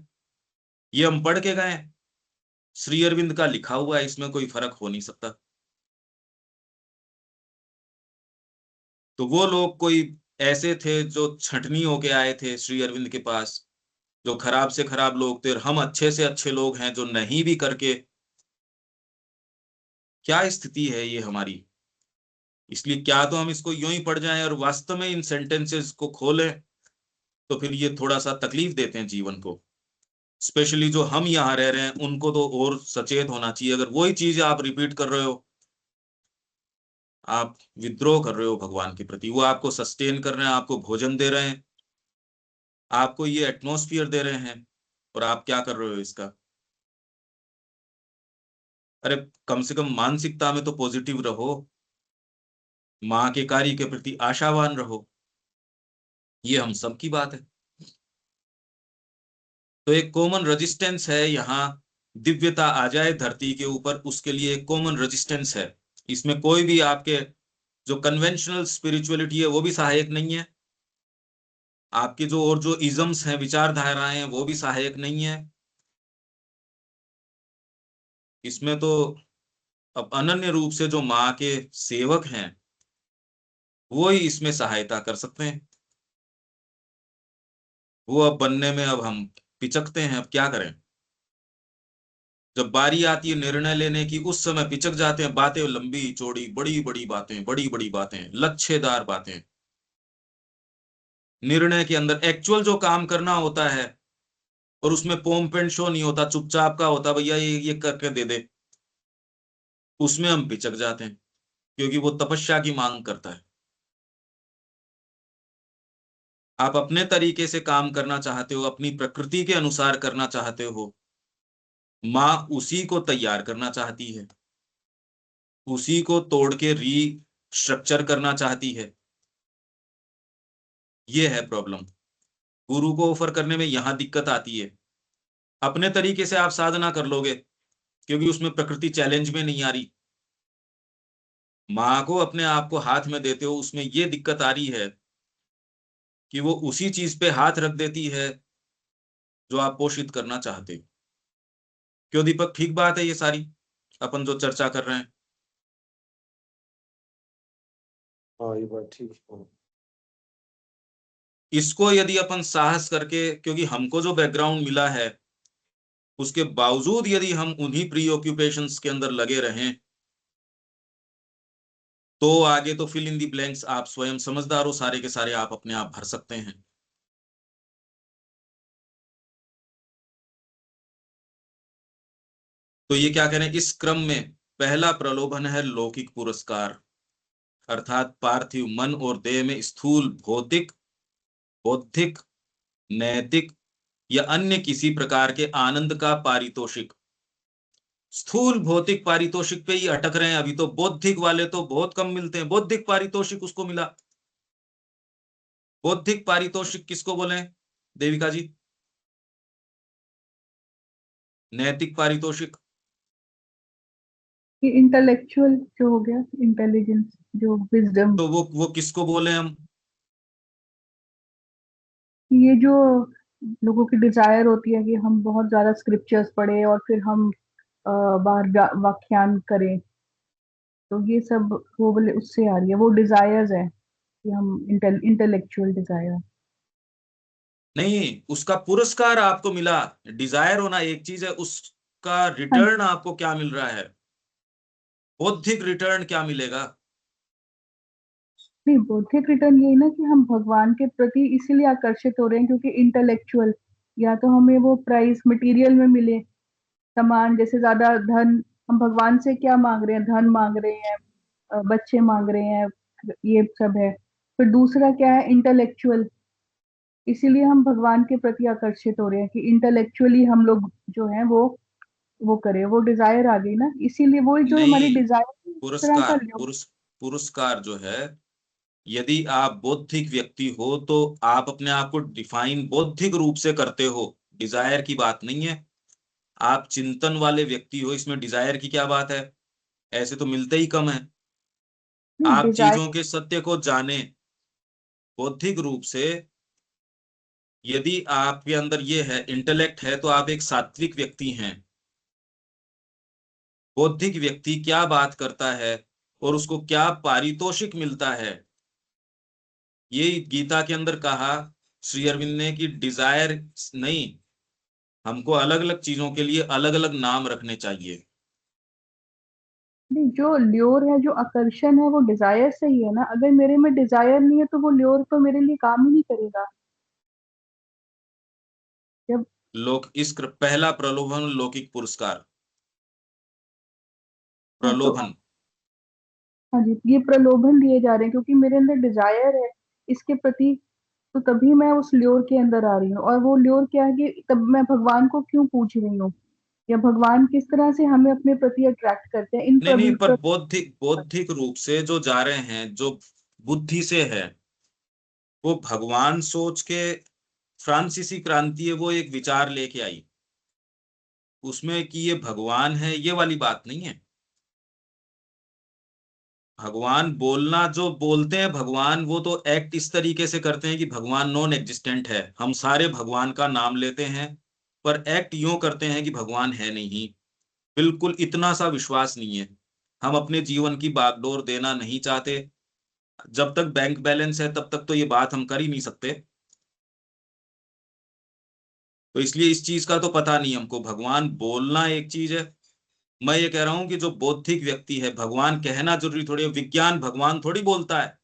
ये हम पढ़ के गए हैं, श्री अरविंद का लिखा हुआ है, इसमें कोई फर्क हो नहीं सकता। तो वो लोग कोई ऐसे थे जो छटनी होके आए थे श्री अरविंद के पास, जो खराब से खराब लोग थे, और हम अच्छे से अच्छे लोग हैं जो नहीं भी करके। क्या स्थिति है ये हमारी। इसलिए क्या तो हम इसको यूं ही पढ़ जाएं और वास्तव में इन सेंटेंसेस को खोलें, तो फिर ये थोड़ा सा तकलीफ देते हैं जीवन को। स्पेशली जो हम यहाँ रह रहे हैं उनको तो और सचेत होना चाहिए। अगर वही चीज आप रिपीट कर रहे हो, आप विद्रोह कर रहे हो भगवान के प्रति। वो आपको सस्टेन कर रहे हैं, आपको भोजन दे रहे हैं, आपको ये एटमॉस्फियर दे रहे हैं, और आप क्या कर रहे हो इसका। अरे कम से कम मानसिकता में तो पॉजिटिव रहो, माँ के कार्य के प्रति आशावान रहो, ये हम सब की बात है। तो एक कॉमन रेजिस्टेंस है यहाँ, दिव्यता आ जाए धरती के ऊपर, उसके लिए एक कॉमन रेजिस्टेंस है। इसमें कोई भी आपके जो कन्वेंशनल स्पिरिचुअलिटी है वो भी सहायक नहीं है, आपके जो और जो इजम्स हैं, विचारधाराएं हैं, वो भी सहायक नहीं है। इसमें तो अब अनन्य रूप से जो माँ के सेवक हैं वो ही इसमें सहायता कर सकते हैं। वो अब बनने में अब हम पिचकते हैं, अब क्या करें। जब बारी आती है निर्णय लेने की, उस समय पिचक जाते हैं। बातें लंबी चौड़ी, बड़ी बड़ी बातें, बड़ी बड़ी बातें, लच्छेदार बातें। निर्णय के अंदर एक्चुअल जो काम करना होता है, और उसमें पोम पेंट शो नहीं होता, चुपचाप का होता, भैया ये करके दे दे, उसमें हम पिचक जाते हैं, क्योंकि वो तपस्या की मांग करता है। आप अपने तरीके से काम करना चाहते हो, अपनी प्रकृति के अनुसार करना चाहते हो, माँ उसी को तैयार करना चाहती है, उसी को तोड़ के स्ट्रक्चर करना चाहती है। ये है प्रॉब्लम। गुरु को ऑफर करने में यहां दिक्कत आती है। अपने तरीके से आप साधना कर लोगे, क्योंकि उसमें प्रकृति चैलेंज में नहीं आ रही। माँ को अपने आप को हाथ में देते हो, उसमें ये दिक्कत आ रही है कि वो उसी चीज पे हाथ रख देती है जो आप पोषित करना चाहते हो। क्यों दीपक, ठीक बात है ये सारी अपन जो चर्चा कर रहे हैं। हाँ ये बात ठीक है। इसको यदि अपन साहस करके, क्योंकि हमको जो बैकग्राउंड मिला है उसके बावजूद यदि हम उन्हीं प्री ऑक्यूपेशंस के अंदर लगे रहें, तो आगे तो फिल इन दी ब्लैंक्स आप स्वयं समझदार हो, सारे के सारे आप अपने आप भर सकते हैं। तो ये क्या कह रहे हैं इस क्रम में, पहला प्रलोभन है लौकिक पुरस्कार, अर्थात पार्थिव मन और देह में स्थूल भौतिक, बौद्धिक, नैतिक या अन्य किसी प्रकार के आनंद का पारितोषिक। स्थूल भौतिक पारितोषिक पे ही अटक रहे हैं अभी तो। बौद्धिक वाले तो बहुत कम मिलते हैं। बौद्धिक पारितोषिक उसको मिला। बौद्धिक पारितोषिक किसको बोले देविका जी? नैतिक पारितोषिक ये इंटेलेक्चुअल जो हो गया, इंटेलिजेंस, जो विजडम, तो वो किसको बोले हम? ये जो लोगों की डिजायर होती है कि हम बहुत ज्यादा स्क्रिप्चर्स पढ़े और फिर हम बाहर व्याख्यान करें, तो ये सब वो बोले उससे आ रही है, वो डिजायर्स है कि हम इंटेलेक्चुअल डिजायर। नहीं, उसका पुरस्कार आपको मिला। डिजायर होना एक चीज है, उसका हाँ, रिटर्न आपको क्या मिल रहा है? बौद्धिक रिटर्न क्या मिलेगा? नहीं, बौद्धिक रिटर्न यही ना कि हम भगवान के प्रति इसीलिए आकर्षित हो रहे हैं क्योंकि इंटेलेक्चुअल, या तो हमें वो प्राइस मटेरियल में मिले, सामान, जैसे ज्यादा धन। हम भगवान से क्या मांग रहे हैं? धन मांग रहे हैं, बच्चे मांग रहे हैं, ये सब है। फिर दूसरा क्या है? इंटेलेक्चुअल। इसीलिए हम भगवान के प्रति आकर्षित हो रहे हैं कि इंटेलेक्चुअली हम लोग जो है वो करें, वो डिजायर आ गई ना, इसीलिए वो जो हमारी नहीं, डिजायर इस तरह का पुरस्कार जो है, यदि आप बौद्धिक व्यक्ति हो तो आप अपने आप को डिफाइन बौद्धिक रूप से करते हो, डिजायर की बात नहीं है। आप चिंतन वाले व्यक्ति हो, इसमें डिजायर की क्या बात है? ऐसे तो मिलते ही कम है। आप डिजायर चीजों के सत्य को जाने बौद्धिक रूप से, यदि आपके अंदर ये है, इंटेलेक्ट है, तो आप एक सात्विक व्यक्ति हैं। बौद्धिक व्यक्ति क्या बात करता है और उसको क्या पारितोषिक मिलता है, ये गीता के अंदर कहा श्री अरविंद ने कि डिजायर नहीं, हमको अलग अलग चीजों के लिए अलग अलग नाम रखने चाहिए। नहीं, जो ल्योर है, जो आकर्षण है, वो डिजायर से ही है ना। अगर मेरे में डिजायर नहीं है तो वो ल्योर तो मेरे लिए काम ही नहीं करेगा। जब पहला प्रलोभन लौकिक पुरस्कार, हाँ, तो प्रलोभन। हाँ जी, ये प्रलोभन दिए जा रहे हैं क्योंकि मेरे अंदर डिजायर है इसके प्रति, तो तभी मैं उस ल्योर के अंदर आ रही हूँ। और वो ल्योर क्या है कि तब मैं भगवान को क्यों पूछ रही हूँ, या भगवान किस तरह से हमें अपने प्रति अट्रैक्ट करते हैं इन नहीं नहीं, पर बौद्धिक रूप से जो जा रहे हैं, जो बुद्धि से है, वो भगवान सोच के, फ्रांसीसी क्रांति है वो एक विचार लेके आई, उसमें कि ये भगवान है, ये वाली बात नहीं है। भगवान बोलना जो बोलते हैं भगवान, वो तो एक्ट इस तरीके से करते हैं कि भगवान नॉन एग्जिस्टेंट है, हम सारे भगवान का नाम लेते हैं, पर एक्ट यूं करते हैं कि भगवान है नहीं। बिल्कुल इतना सा विश्वास नहीं है। हम अपने जीवन की बागडोर देना नहीं चाहते। जब तक बैंक बैलेंस है तब तक तो ये बात हम कर ही नहीं सकते। तो इसलिए इस चीज का तो पता नहीं हमको। भगवान बोलना एक चीज है। मैं ये कह रहा हूं कि जो बौद्धिक व्यक्ति है, भगवान कहना जरूरी थोड़ी है। विज्ञान भगवान थोड़ी बोलता है,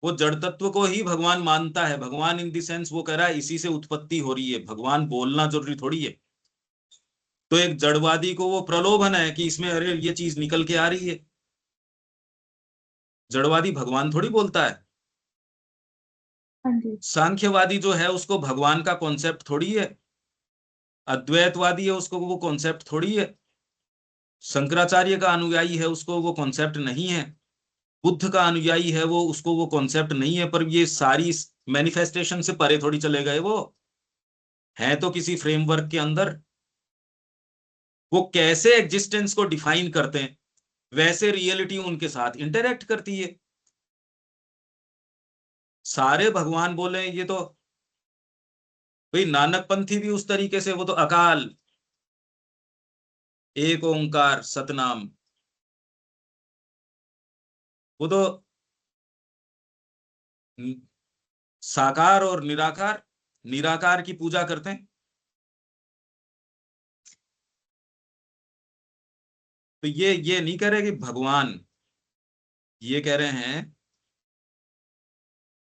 वो जड़ तत्व को ही भगवान मानता है। भगवान इन द सेंस वो कह रहा है इसी से उत्पत्ति हो रही है। भगवान बोलना जरूरी थोड़ी है। तो एक जड़वादी को वो प्रलोभन है कि इसमें अरे ये चीज निकल के आ रही है। जड़वादी भगवान थोड़ी बोलता है। हाँ जी, सांख्यवादी जो है उसको भगवान का कॉन्सेप्ट थोड़ी है। अद्वैतवादी है, उसको वो कॉन्सेप्ट थोड़ी है। शंकराचार्य का अनुयायी है, उसको वो कॉन्सेप्ट नहीं है। बुद्ध का अनुयायी है, वो उसको वो कॉन्सेप्ट नहीं है। पर ये सारी मैनिफेस्टेशन से परे थोड़ी चले गए। वो है तो किसी फ्रेमवर्क के अंदर। वो कैसे एग्जिस्टेंस को डिफाइन करते हैं, वैसे रियलिटी उनके साथ इंटरेक्ट करती है। सारे भगवान बोले ये तो भाई, नानक पंथी भी उस तरीके से, वो तो अकाल, एक ओंकार सतनाम, वो तो साकार और निराकार, निराकार की पूजा करते हैं। तो ये नहीं कह रहे कि भगवान, ये कह रहे हैं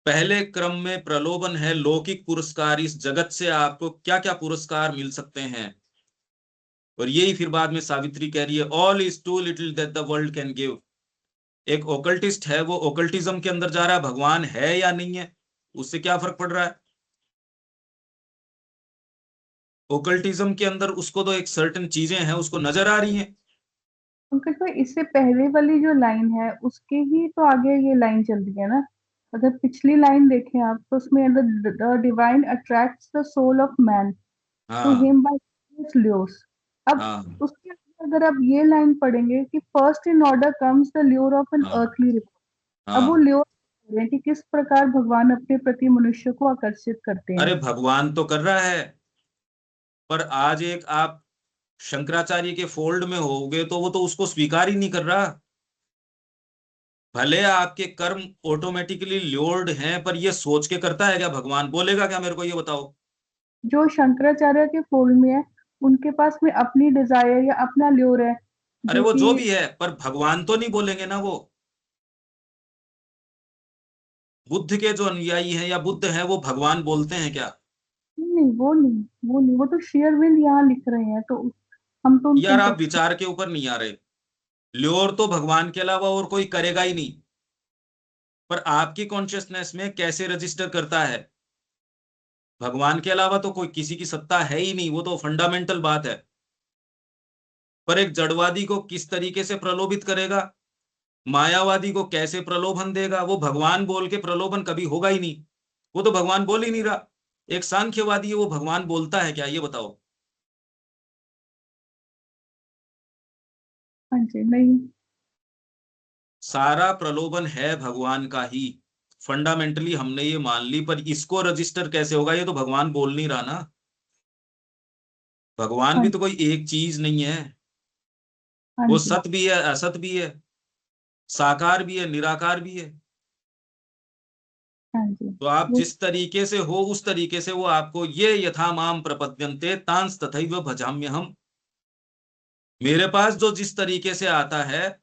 पहले क्रम में प्रलोभन है लौकिक पुरस्कार। इस जगत से आपको क्या क्या पुरस्कार मिल सकते हैं। और यही फिर बाद में सावित्री कह रही है all is too little that the world can give. एक ओकल्टिस्ट है, वो ओकल्टिज्म के अंदर जा रहा है, भगवान है या नहीं है उससे क्या फर्क पड़ रहा है। ओकल्टिज्म के अंदर उसको तो एक सर्टेन चीजें हैं, उसको नजर आ रही हैं। पंकज भाई, इससे पहले वाली जो लाइन है उसके ही तो आगे ये लाइन चल रही है ना। अगर पिछली लाइन देखें आप तो उसमें the divine attracts the soul of man to हाँ हिम बाय ल्योस। अब हाँ उसके अंदर अगर आप ये लाइन पढ़ेंगे कि first in order comes the lure of an हाँ अर्थली रिवॉर्ड। अब वो हाँ। ल्योर है कि किस प्रकार भगवान अपने प्रति मनुष्य को आकर्षित करते हैं। अरे भगवान तो कर रहा है, पर आज एक आप शंकराचार्य के फोल्ड में होगे तो वो तो उसको स्वीकार ही नहीं कर रहा। भले आपके कर्म ऑटोमेटिकली ल्योर्ड हैं, पर ये सोच के करता है क्या? भगवान बोलेगा क्या? मेरे को ये बताओ। जो शंकराचार्य के फोल्ड में है उनके पास में अपनी डिजायर या अपना ल्योर है अरे जो वो कि जो भी है, पर भगवान तो नहीं बोलेंगे ना वो। बुद्ध के जो अनुयायी हैं या बुद्ध हैं, वो भगवान बोलते हैं क्या? नहीं, वो नहीं, वो तो श्री अरविंद यहाँ लिख रहे हैं, तो हम तो उनके यार आप विचार के ऊपर नहीं आ रहे। ल्योर तो भगवान के अलावा और कोई करेगा ही नहीं। पर आपकी कॉन्शियसनेस में कैसे रजिस्टर करता है? भगवान के अलावा तो कोई किसी की सत्ता है ही नहीं, वो तो फंडामेंटल बात है। पर एक जड़वादी को किस तरीके से प्रलोभित करेगा? मायावादी को कैसे प्रलोभन देगा? वो भगवान बोल के प्रलोभन कभी होगा ही नहीं, वो तो भगवान बोल ही नहीं रहा। एक सांख्यवादी है, वो भगवान बोलता है क्या, ये बताओ? हाँ जी, नहीं। सारा प्रलोभन है भगवान का ही, फंडामेंटली हमने ये मान ली, पर इसको रजिस्टर कैसे होगा? ये तो भगवान बोल नहीं रहा ना। भगवान भी हाँ तो कोई एक चीज नहीं है, हाँ वो जी। सत भी है, असत भी है, साकार भी है, निराकार भी है। हाँ जी। तो आप वो जिस तरीके से हो उस तरीके से वो आपको, ये यथा माम प्रपद्यन्ते तांस तथैव भजाम्य हम, मेरे पास जो जिस तरीके से आता है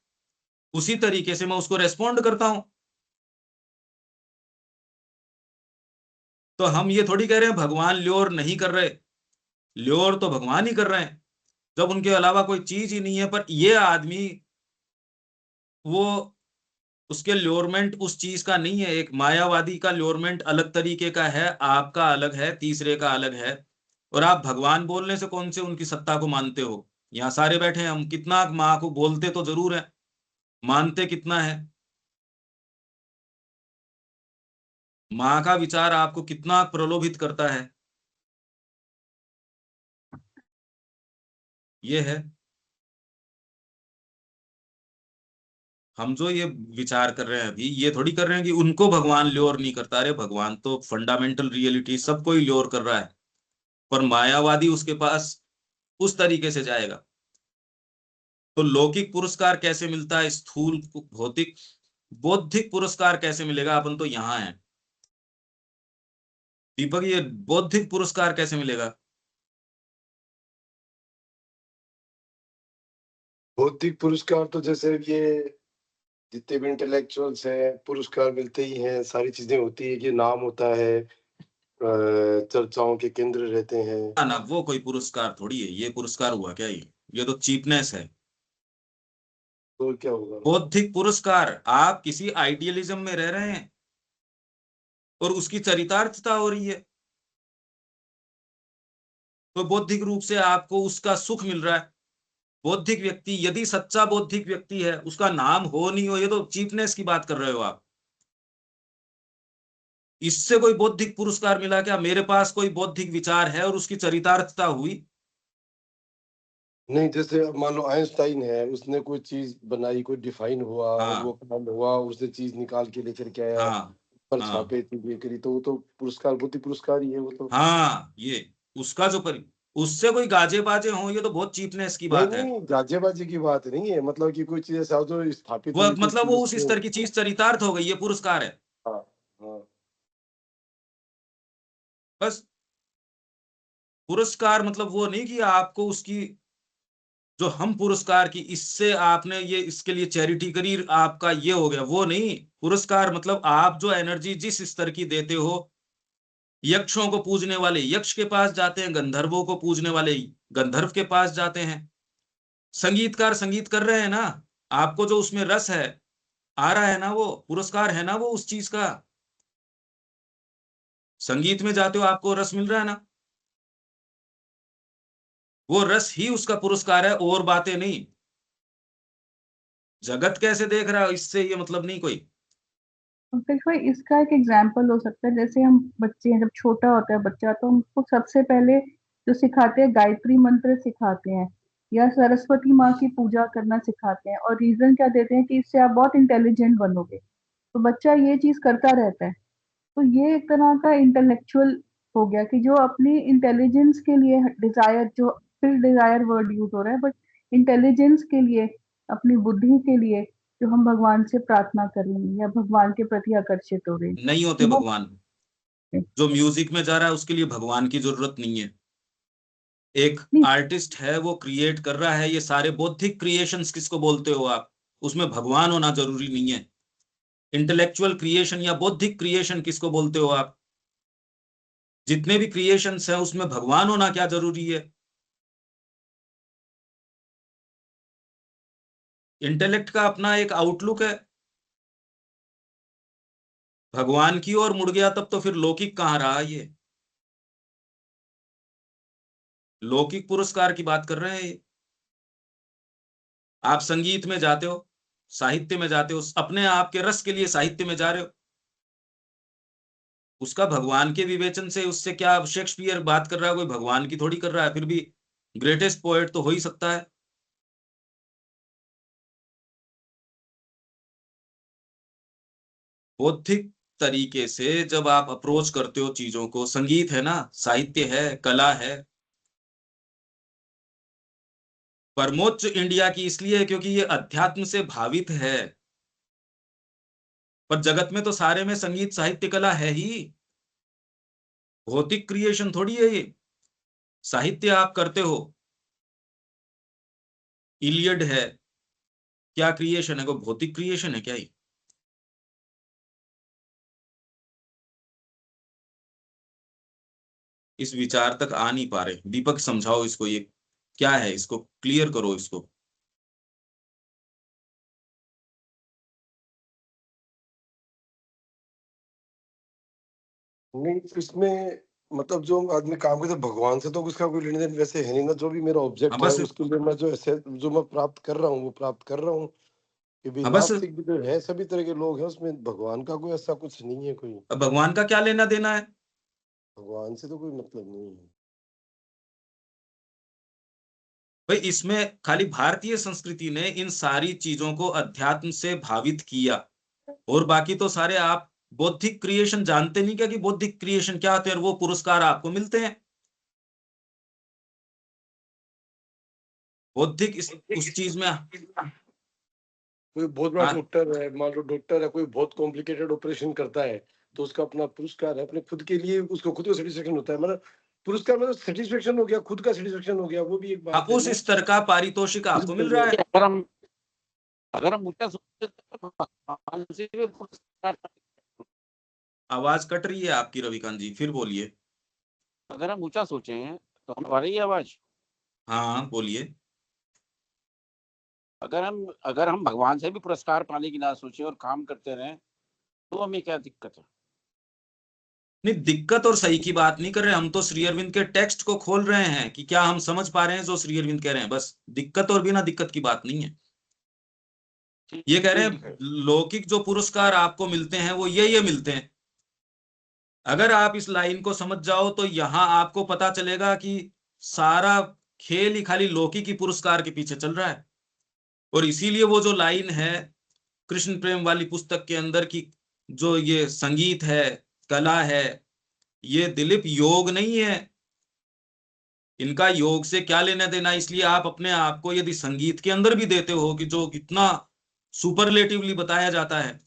उसी तरीके से मैं उसको रेस्पॉन्ड करता हूं। तो हम ये थोड़ी कह रहे हैं भगवान ल्योर नहीं कर रहे, ल्योर तो भगवान ही कर रहे हैं, जब उनके अलावा कोई चीज ही नहीं है। पर ये आदमी, वो उसके ल्योरमेंट उस चीज का नहीं है। एक मायावादी का ल्योरमेंट अलग तरीके का है, आपका अलग है, तीसरे का अलग है। और आप भगवान बोलने से कौन से उनकी सत्ता को मानते हो? यहाँ सारे बैठे हैं हम, कितना माँ को बोलते तो जरूर है, मानते कितना है? माँ का विचार आपको कितना प्रलोभित करता है? ये है। हम जो ये विचार कर रहे हैं अभी, ये थोड़ी कर रहे हैं कि उनको भगवान ल्योर नहीं करता। अरे भगवान तो फंडामेंटल रियलिटी सबको ही ल्योर कर रहा है, पर मायावादी उसके पास उस तरीके से जाएगा। तो लौकिक पुरस्कार कैसे मिलता है? स्थूल भौतिक बौद्धिक पुरस्कार कैसे मिलेगा? अपन तो यहाँ हैं दीपक, ये बौद्धिक पुरस्कार कैसे मिलेगा? भौतिक पुरस्कार तो जैसे ये जितने भी इंटेलेक्चुअल्स हैं पुरस्कार मिलते ही हैं, सारी चीजें होती है कि नाम होता है, चर्चाओं के केंद्र रहते हैं। ना, वो कोई पुरस्कार थोड़ी है। ये पुरस्कार हुआ क्या? ये तो चीपनेस है। तो क्या होगा? बौद्धिक पुरस्कार, आप किसी आइडियलिज्म में रह रहे हैं और उसकी चरितार्थता हो रही है, तो बौद्धिक रूप से आपको उसका सुख मिल रहा है। बौद्धिक व्यक्ति, यदि सच्चा बौद्धिक व्यक्ति है, उसका नाम हो नहीं हो, ये तो चीपनेस की बात कर रहे हो आप। इससे कोई बौद्धिक पुरस्कार मिला क्या? मेरे पास कोई बौद्धिक विचार है और उसकी चरितार्थता हुई। नहीं, जैसे अब मान लो आइंस्टाइन है, उसने कोई चीज बनाई, कोई डिफाइन हुआ और वो हाँ काम हुआ, उसने चीज निकाल के लेकर के आया, हाँ पर हाँ छापे चीजें करी, तो वो तो पुरस्कार, बुद्धि पुरस्कार ही है वो तो। हाँ, ये उसका जो उससे कोई गाजे बाजे हो, ये तो बहुत चीपनेस की नहीं बात है। नहीं, गाजेबाजी की बात नहीं है, मतलब कि कोई चीज ऐसा हो जो स्थापित वो हुई, कोई मतलब चीज वो उस उसको। स्तर की चीज चरितार्थ हो गई, ये पुरस्कार है। हाँ हाँ। बस पुरस्कार मतलब वो नहीं कि आपको उसकी, जो हम पुरस्कार की, इससे आपने ये इसके लिए चैरिटी करी, आपका ये हो गया, वो नहीं। पुरस्कार मतलब आप जो एनर्जी जिस स्तर की देते हो, यक्षों को पूजने वाले यक्ष के पास जाते हैं, गंधर्वों को पूजने वाले गंधर्व के पास जाते हैं। संगीतकार संगीत कर रहे हैं ना, आपको जो उसमें रस है आ रहा है ना, वो पुरस्कार है ना, वो उस चीज का। संगीत में जाते हो, आपको रस मिल रहा है ना, वो रस ही उसका पुरस्कार है, और बातें नहीं। जगत कैसे देख रहा है, इससे ये मतलब नहीं कोई। और फिर कोई इसका एक एग्जाम्पल हो सकता है, जैसे हम बच्चे हैं, जब छोटा होता है बच्चा तो हमको सबसे पहले जो सिखाते हैं गायत्री मंत्र सिखाते हैं या सरस्वती माँ की पूजा करना सिखाते हैं, और रीजन क्या देते हैं कि इससे आप बहुत इंटेलिजेंट बनोगे। तो बच्चा ये चीज करता रहता है। तो ये एक तरह का इंटेलेक्चुअल हो गया कि जो अपनी इंटेलिजेंस के लिए डिजायर, जो फिर डिजायर वर्ड यूज हो रहा है, बट इंटेलिजेंस के लिए, अपनी बुद्धि के लिए जो हम भगवान से प्रार्थना कर रहे हैं या भगवान के प्रति आकर्षित हो रहे हैं। नहीं होते वो भगवान। जो म्यूजिक में जा रहा है उसके लिए भगवान की जरूरत नहीं है। एक नहीं, आर्टिस्ट है, वो क्रिएट कर रहा है, ये सारे बौद्धिक क्रिएशंस किसको बोलते हो आप? उसमें भगवान होना जरूरी नहीं है। इंटेलेक्चुअल क्रिएशन या बौद्धिक क्रिएशन किसको बोलते हो आप? जितने भी क्रिएशंस हैं उसमें भगवान होना क्या जरूरी है? इंटेलेक्ट का अपना एक आउटलुक है, भगवान की ओर मुड़ गया तब तो फिर लौकिक कहाँ रहा ये? लौकिक पुरस्कार की बात कर रहे हैं ये। आप संगीत में जाते हो, साहित्य में जाते हो, अपने आप के रस के लिए साहित्य में जा रहे हो। उसका भगवान के विवेचन से उससे क्या, शेक्सपियर बात कर रहा है, कोई भगवान की थोड़ी कर रहा है, फिर भी ग्रेटेस्ट पोएट तो हो ही सकता है। बौद्धिक तरीके से जब आप अप्रोच करते हो चीजों को, संगीत है ना, साहित्य है, कला है। परमोच्च इंडिया की इसलिए है क्योंकि ये अध्यात्म से भावित है। पर जगत में तो सारे में संगीत साहित्य कला है ही, भौतिक क्रिएशन थोड़ी है ये। साहित्य आप करते हो, इलियड है, क्या क्रिएशन है? कोई भौतिक क्रिएशन है क्या ये? इस विचार तक आ नहीं पा रहे। दीपक समझाओ इसको, ये क्या है, इसको क्लियर करो इसको। नहीं, इसमें मतलब जो आदमी काम करता है भगवान से तो उसका कोई लेन देन वैसे है नहीं ना। जो भी मेरा हाँ ऑब्जेक्ट है बस, उसके लिए मैं जो मैं प्राप्त कर रहा हूँ वो प्राप्त कर रहा हूँ। कि भी हाँ बस, नास्तिक भी जो है, सभी तरह के लोग हैं, उसमें भगवान का कोई ऐसा कुछ नहीं है। कोई अब भगवान का क्या लेना देना है? भगवान से तो कोई मतलब नहीं है। भाई इसमें खाली भारतीय संस्कृति ने इन सारी चीजों को अध्यात्म से भावित किया, और बाकी तो सारे आप बौद्धिक क्रिएशन जानते नहीं क्या कि बौद्धिक क्रिएशन क्या होते हैं, और वो पुरस्कार आपको मिलते हैं। बौद्धिक उस चीज में, कोई बहुत बड़ा हाँ, डॉक्टर है, मान लो डॉक्टर है, कोई बहुत कॉम्प्लिकेटेड ऑपरेशन करता है तो उसका अपना पुरस्कार है, अपने खुद के लिए उसको खुद को सेटिस्फेक्शन होता है। मतलब पुरस्कार मतलब सेटिस्फेक्शन हो गया, खुद का सेटिस्फेक्शन हो गया, वो भी एक हाँ, बात है उस ना। स्तर का पारितोषिक आपको मिल रहा है। अगर हम ऊंचा सोचे तो भगवान से भी पुरस्कार, आवाज कट रही है आपकी रविकांत जी, फिर बोलिए। अगर हम ऊंचा सोचे तो हम आ रही है आवाज। हाँ बोलिए। अगर हम भगवान से भी पुरस्कार पाने की ना सोचे और काम करते रहें तो हमें क्या दिक्कत है? नहीं, दिक्कत और सही की बात नहीं कर रहे हम तो, श्री अरविंद के टेक्स्ट को खोल रहे हैं कि क्या हम समझ पा रहे हैं जो श्री अरविंद कह रहे हैं, बस दिक्कत और बिना दिक्कत की बात नहीं है। ये कह रहे हैं लौकिक जो पुरस्कार आपको मिलते हैं वो ये मिलते हैं। अगर आप इस लाइन को समझ जाओ तो यहां आपको पता चलेगा कि सारा खेल ही खाली लौकिक ही पुरस्कार के पीछे चल रहा है। और इसीलिए वो जो लाइन है कृष्ण प्रेम वाली पुस्तक के अंदर की, जो ये संगीत है, कला है, ये दिलीप योग नहीं है, इनका योग से क्या लेना देना। इसलिए आप अपने आप को यदि संगीत के अंदर भी देते हो कि जो इतना सुपरलेटिवली बताया जाता है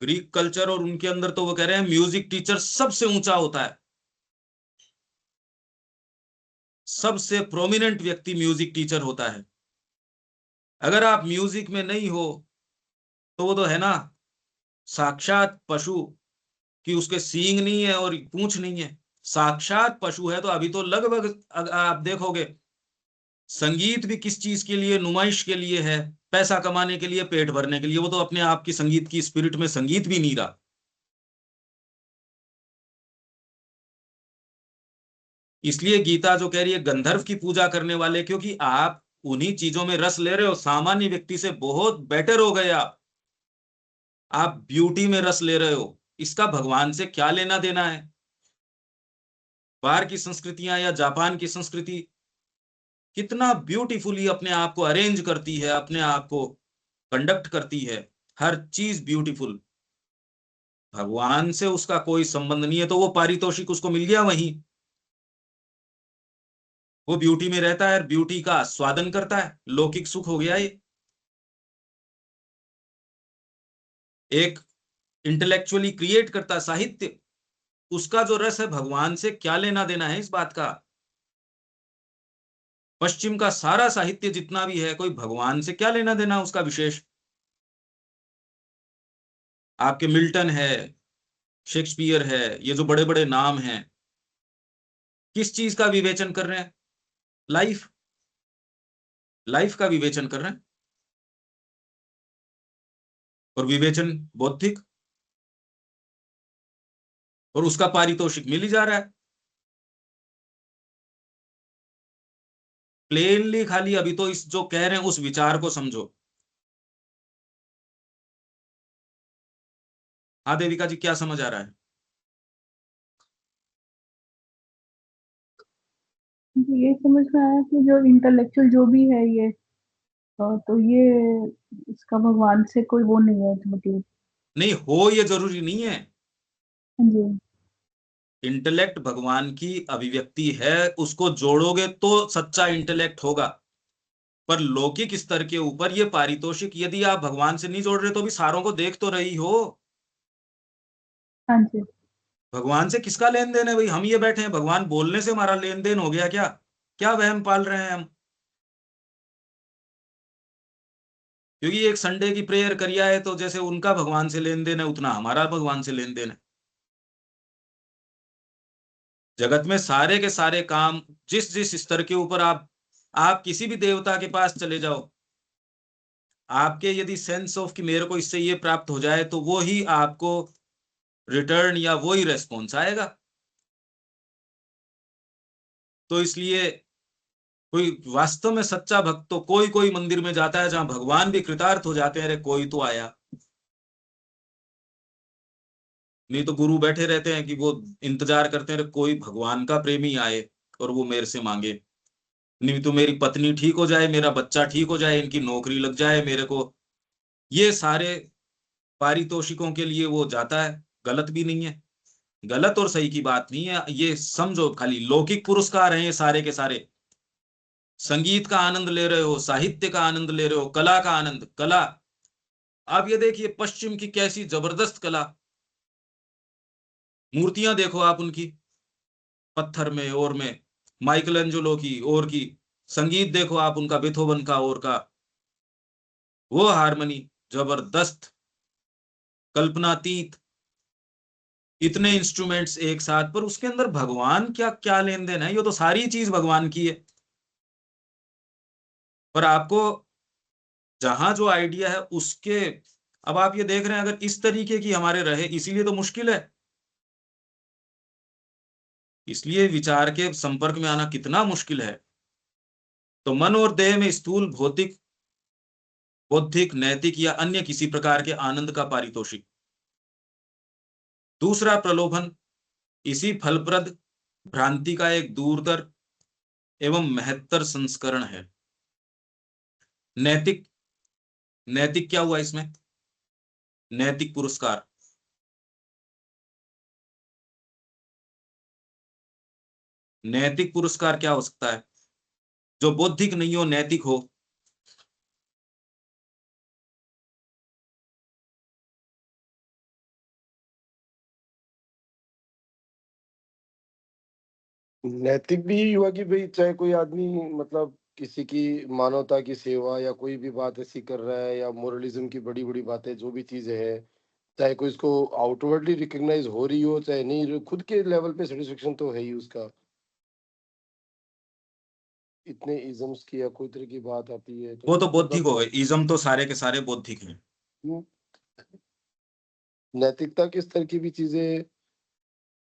ग्रीक कल्चर, और उनके अंदर तो वो कह रहे हैं म्यूजिक टीचर सबसे ऊंचा होता है, सबसे प्रोमिनेंट व्यक्ति म्यूजिक टीचर होता है। अगर आप म्यूजिक में नहीं हो तो वो तो है ना, साक्षात पशु कि उसके सींग नहीं है और पूंछ नहीं है, साक्षात पशु है। तो अभी तो लगभग आप देखोगे संगीत भी किस चीज के लिए, नुमाइश के लिए है, पैसा कमाने के लिए, पेट भरने के लिए। वो तो अपने आप की संगीत की स्पिरिट में संगीत भी नहीं रहा। इसलिए गीता जो कह रही है गंधर्व की पूजा करने वाले, क्योंकि आप उन्हीं चीजों में रस ले रहे हो, सामान्य व्यक्ति से बहुत बेटर हो गए आप ब्यूटी में रस ले रहे हो। इसका भगवान से क्या लेना देना है? बाहर की संस्कृतियां या जापान की संस्कृति कितना ब्यूटीफुली अपने आप को अरेंज करती है, अपने आप को कंडक्ट करती है, हर चीज ब्यूटीफुल। भगवान से उसका कोई संबंध नहीं है, तो वो पारितोषिक उसको मिल गया वहीं, वो ब्यूटी में रहता है, ब्यूटी का स्वादन करता है, लौकिक सुख हो गया ये। एक इंटेलेक्चुअली क्रिएट करता साहित्य, उसका जो रस है भगवान से क्या लेना देना है इस बात का। पश्चिम का सारा साहित्य जितना भी है, कोई भगवान से क्या लेना देना उसका विशेष। आपके मिल्टन है, शेक्सपियर है, ये जो बड़े बड़े नाम हैं, किस चीज का विवेचन कर रहे हैं? लाइफ, लाइफ का विवेचन कर रहे हैं, और विवेचन बौद्धिक, और उसका पारितोषिक मिल ही जा रहा है। प्लेनली खाली अभी तो इस जो कह रहे हैं उस विचार को समझो। हाँ देविका जी, क्या समझ आ रहा है? मुझे ये समझ में आया कि जो इंटेलेक्चुअल जो भी है ये तो ये इसका भगवान से कोई वो नहीं है मतलब। नहीं हो, ये जरूरी नहीं है। हाँ जी। इंटेलेक्ट भगवान की अभिव्यक्ति है, उसको जोड़ोगे तो सच्चा इंटेलेक्ट होगा। पर लौकिक स्तर के ऊपर ये पारितोषिक, यदि आप भगवान से नहीं जोड़ रहे तो भी सारों को देख तो रही हो। हाँ जी। भगवान से किसका लेन देन है भाई? हम ये बैठे हैं, भगवान बोलने से हमारा लेन देन हो गया क्या? क्या वहम पाल रहे हैं हम? क्योंकि एक संडे की प्रेयर करिया है तो जैसे उनका भगवान से लेन देन है, उतना हमारा भगवान से लेन देन है। जगत में सारे के सारे काम जिस जिस स्तर के ऊपर आप किसी भी देवता के पास चले जाओ, आपके यदि सेंस ऑफ कि मेरे को इससे ये प्राप्त हो जाए, तो वो ही आपको रिटर्न या वो ही रेस्पॉन्स आएगा। तो इसलिए कोई वास्तव में सच्चा भक्त तो कोई कोई मंदिर में जाता है जहां भगवान भी कृतार्थ हो जाते हैं, अरे कोई तो आया। नहीं तो गुरु बैठे रहते हैं कि वो इंतजार करते हैं, अरे कोई भगवान का प्रेमी आए और वो मेरे से मांगे। नहीं तो मेरी पत्नी ठीक हो जाए, मेरा बच्चा ठीक हो जाए, इनकी नौकरी लग जाए मेरे को। ये सारे पारितोषिकों के लिए वो जाता है। गलत भी नहीं है, गलत और सही की बात नहीं है। ये समझो खाली लौकिक पुरस्कार हैं ये सारे के सारे। संगीत का आनंद ले रहे हो, साहित्य का आनंद ले रहे हो, कला का आनंद, कला। आप ये देखिए पश्चिम की कैसी जबरदस्त कला, मूर्तियां देखो आप उनकी, पत्थर में और में, माइकल एंजेलो की और की। संगीत देखो आप उनका, बेथोवन का और का, वो हारमोनी जबरदस्त, कल्पनातीत, इतने इंस्ट्रूमेंट्स एक साथ, पर उसके अंदर भगवान क्या क्या लेन देन है? ये तो सारी चीज भगवान की है। पर आपको जहां जो आइडिया है उसके, अब आप ये देख रहे हैं अगर इस तरीके की हमारे रहे, इसीलिए तो मुश्किल है। इसलिए विचार के संपर्क में आना कितना मुश्किल है। तो मन और देह में स्थूल भौतिक, बौद्धिक, नैतिक या अन्य किसी प्रकार के आनंद का पारितोषिक। दूसरा प्रलोभन इसी फलप्रद भ्रांति का एक दूरतर एवं महत्तर संस्करण है। नैतिक, नैतिक क्या हुआ इसमें? नैतिक पुरस्कार। नैतिक पुरस्कार क्या हो सकता है जो बौद्धिक नहीं हो, नैतिक हो? नैतिक भी हुआ कि भाई चाहे कोई आदमी मतलब किसी की मानवता की सेवा या कोई भी बात ऐसी कर रहा है या मोरलिज्म की बड़ी बड़ी बातें जो भी चीजें हैं, चाहे कोई इसको आउटवर्डली रिकॉग्नाइज हो रही हो चाहे नहीं हो, खुद के लेवल पे सेटिस्फेक्शन तो है ही उसका। इतने इजम्स की या कोई तरह की बात आती है वो तो तो बौद्धिक मतलब हो गए, इज्म तो सारे के सारे बौद्धिक हैं। नैतिकता के स्तर की भी चीजें,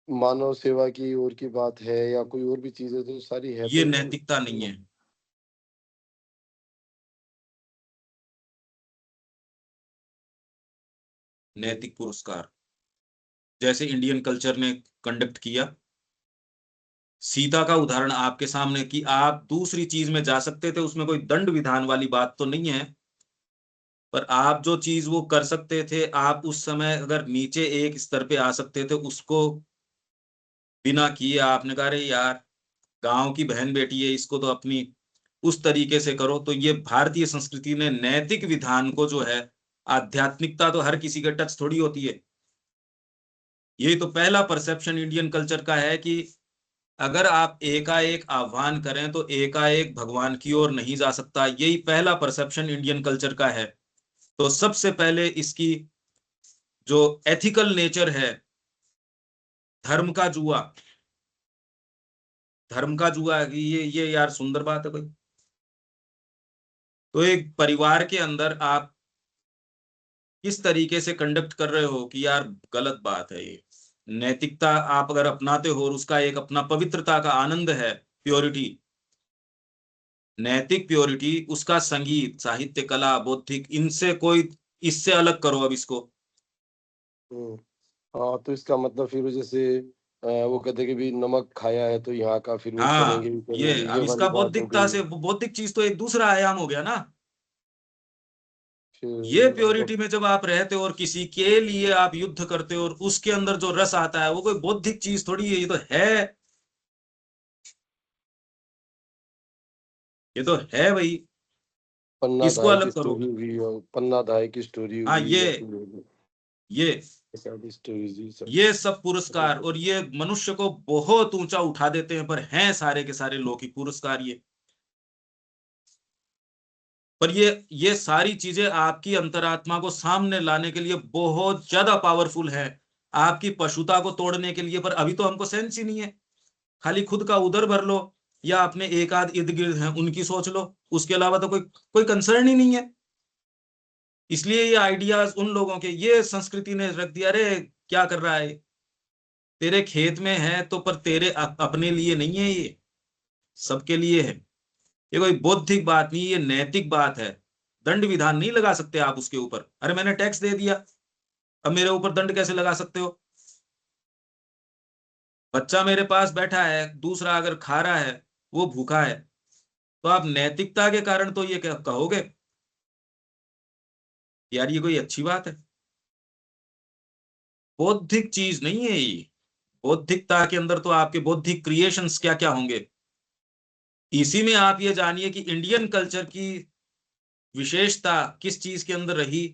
मानव सेवा की और की बात है या कोई और भी चीजें तो सारी है ये तो नैतिकता नहीं है। नैतिक पुरस्कार जैसे इंडियन कल्चर ने कंडक्ट किया, सीता का उदाहरण आपके सामने कि आप दूसरी चीज में जा सकते थे, उसमें कोई दंड विधान वाली बात तो नहीं है, पर आप जो चीज वो कर सकते थे, आप उस समय अगर नीचे एक स्तर पे आ सकते थे, उसको बिना किए आपने कहा अरे यार गांव की बहन बेटी है, इसको तो अपनी उस तरीके से करो। तो ये भारतीय संस्कृति ने नैतिक विधान को जो है, आध्यात्मिकता तो हर किसी के टच थोड़ी होती है। यही तो पहला परसेप्शन इंडियन कल्चर का है कि अगर आप एकाएक आह्वान करें तो एकाएक भगवान की ओर नहीं जा सकता। यही पहला परसेप्शन इंडियन कल्चर का है। तो सबसे पहले इसकी जो एथिकल नेचर है, धर्म का जुआ, धर्म का जुआ, ये यार सुंदर बात है भाई। तो एक परिवार के अंदर आप किस तरीके से कंडक्ट कर रहे हो कि यार गलत बात है ये। नैतिकता आप अगर अपनाते हो और उसका एक अपना पवित्रता का आनंद है, प्योरिटी, नैतिक प्योरिटी, उसका संगीत, साहित्य, कला, बौद्धिक, इनसे कोई, इससे अलग करो अब इसको। हाँ, तो इसका मतलब फिर जैसे वो कहते हैं कि भी नमक खाया है तो यहाँ का फिर वो हाँ, करेंगे ये अब ये वाली इसका बात हो बौद्धिकता गई। से, बौद्धिक चीज तो एक दूसरा आयाम हो गया ना। ये फिर प्योरिटी में जब आप रहते हो और किसी के लिए आप युद्ध करते हो और उसके अंदर जो रस आता है, वो कोई बौद्धिक चीज थोड़ी है, ये तो है, ये तो है भाई। पन्ना इसको धाय की अलग करो। स्टोरी हुई और पन्ना धाय की स्टोरी हाँ, हुई या फिर ये स्टोरी जी सब। ये सब पुरस्कार, और ये मनुष्य को बहुत ऊंचा उठा देते हैं, पर हैं सारे के सारे लौकिक पुरस्कार ये। पर ये सारी चीजें आपकी अंतरात्मा को सामने लाने के लिए बहुत ज्यादा पावरफुल है, आपकी पशुता को तोड़ने के लिए। पर अभी तो हमको सेंस ही नहीं है। खाली खुद का उधर भर लो, या अपने एक आध इर्द गिर्द हैं उनकी सोच लो, उसके अलावा तो कोई कोई कंसर्न ही नहीं है। इसलिए ये आइडियाज उन लोगों के, ये संस्कृति ने रख दिया, अरे क्या कर रहा है, तेरे खेत में है तो, पर तेरे अपने लिए नहीं है, ये सबके लिए है। ये कोई बौद्धिक बात नहीं, ये नैतिक बात है। दंड विधान नहीं लगा सकते आप उसके ऊपर। अरे मैंने टैक्स दे दिया, अब मेरे ऊपर दंड कैसे लगा सकते हो? बच्चा मेरे पास बैठा है, दूसरा अगर खा रहा है, वो भूखा है, तो आप नैतिकता के कारण तो ये कहोगे यार ये कोई अच्छी बात है? बौद्धिक चीज नहीं है ये। बौद्धिकता के अंदर तो आपके बौद्धिक क्रिएशंस क्या क्या होंगे। इसी में आप ये जानिए कि इंडियन कल्चर की विशेषता किस चीज के अंदर रही,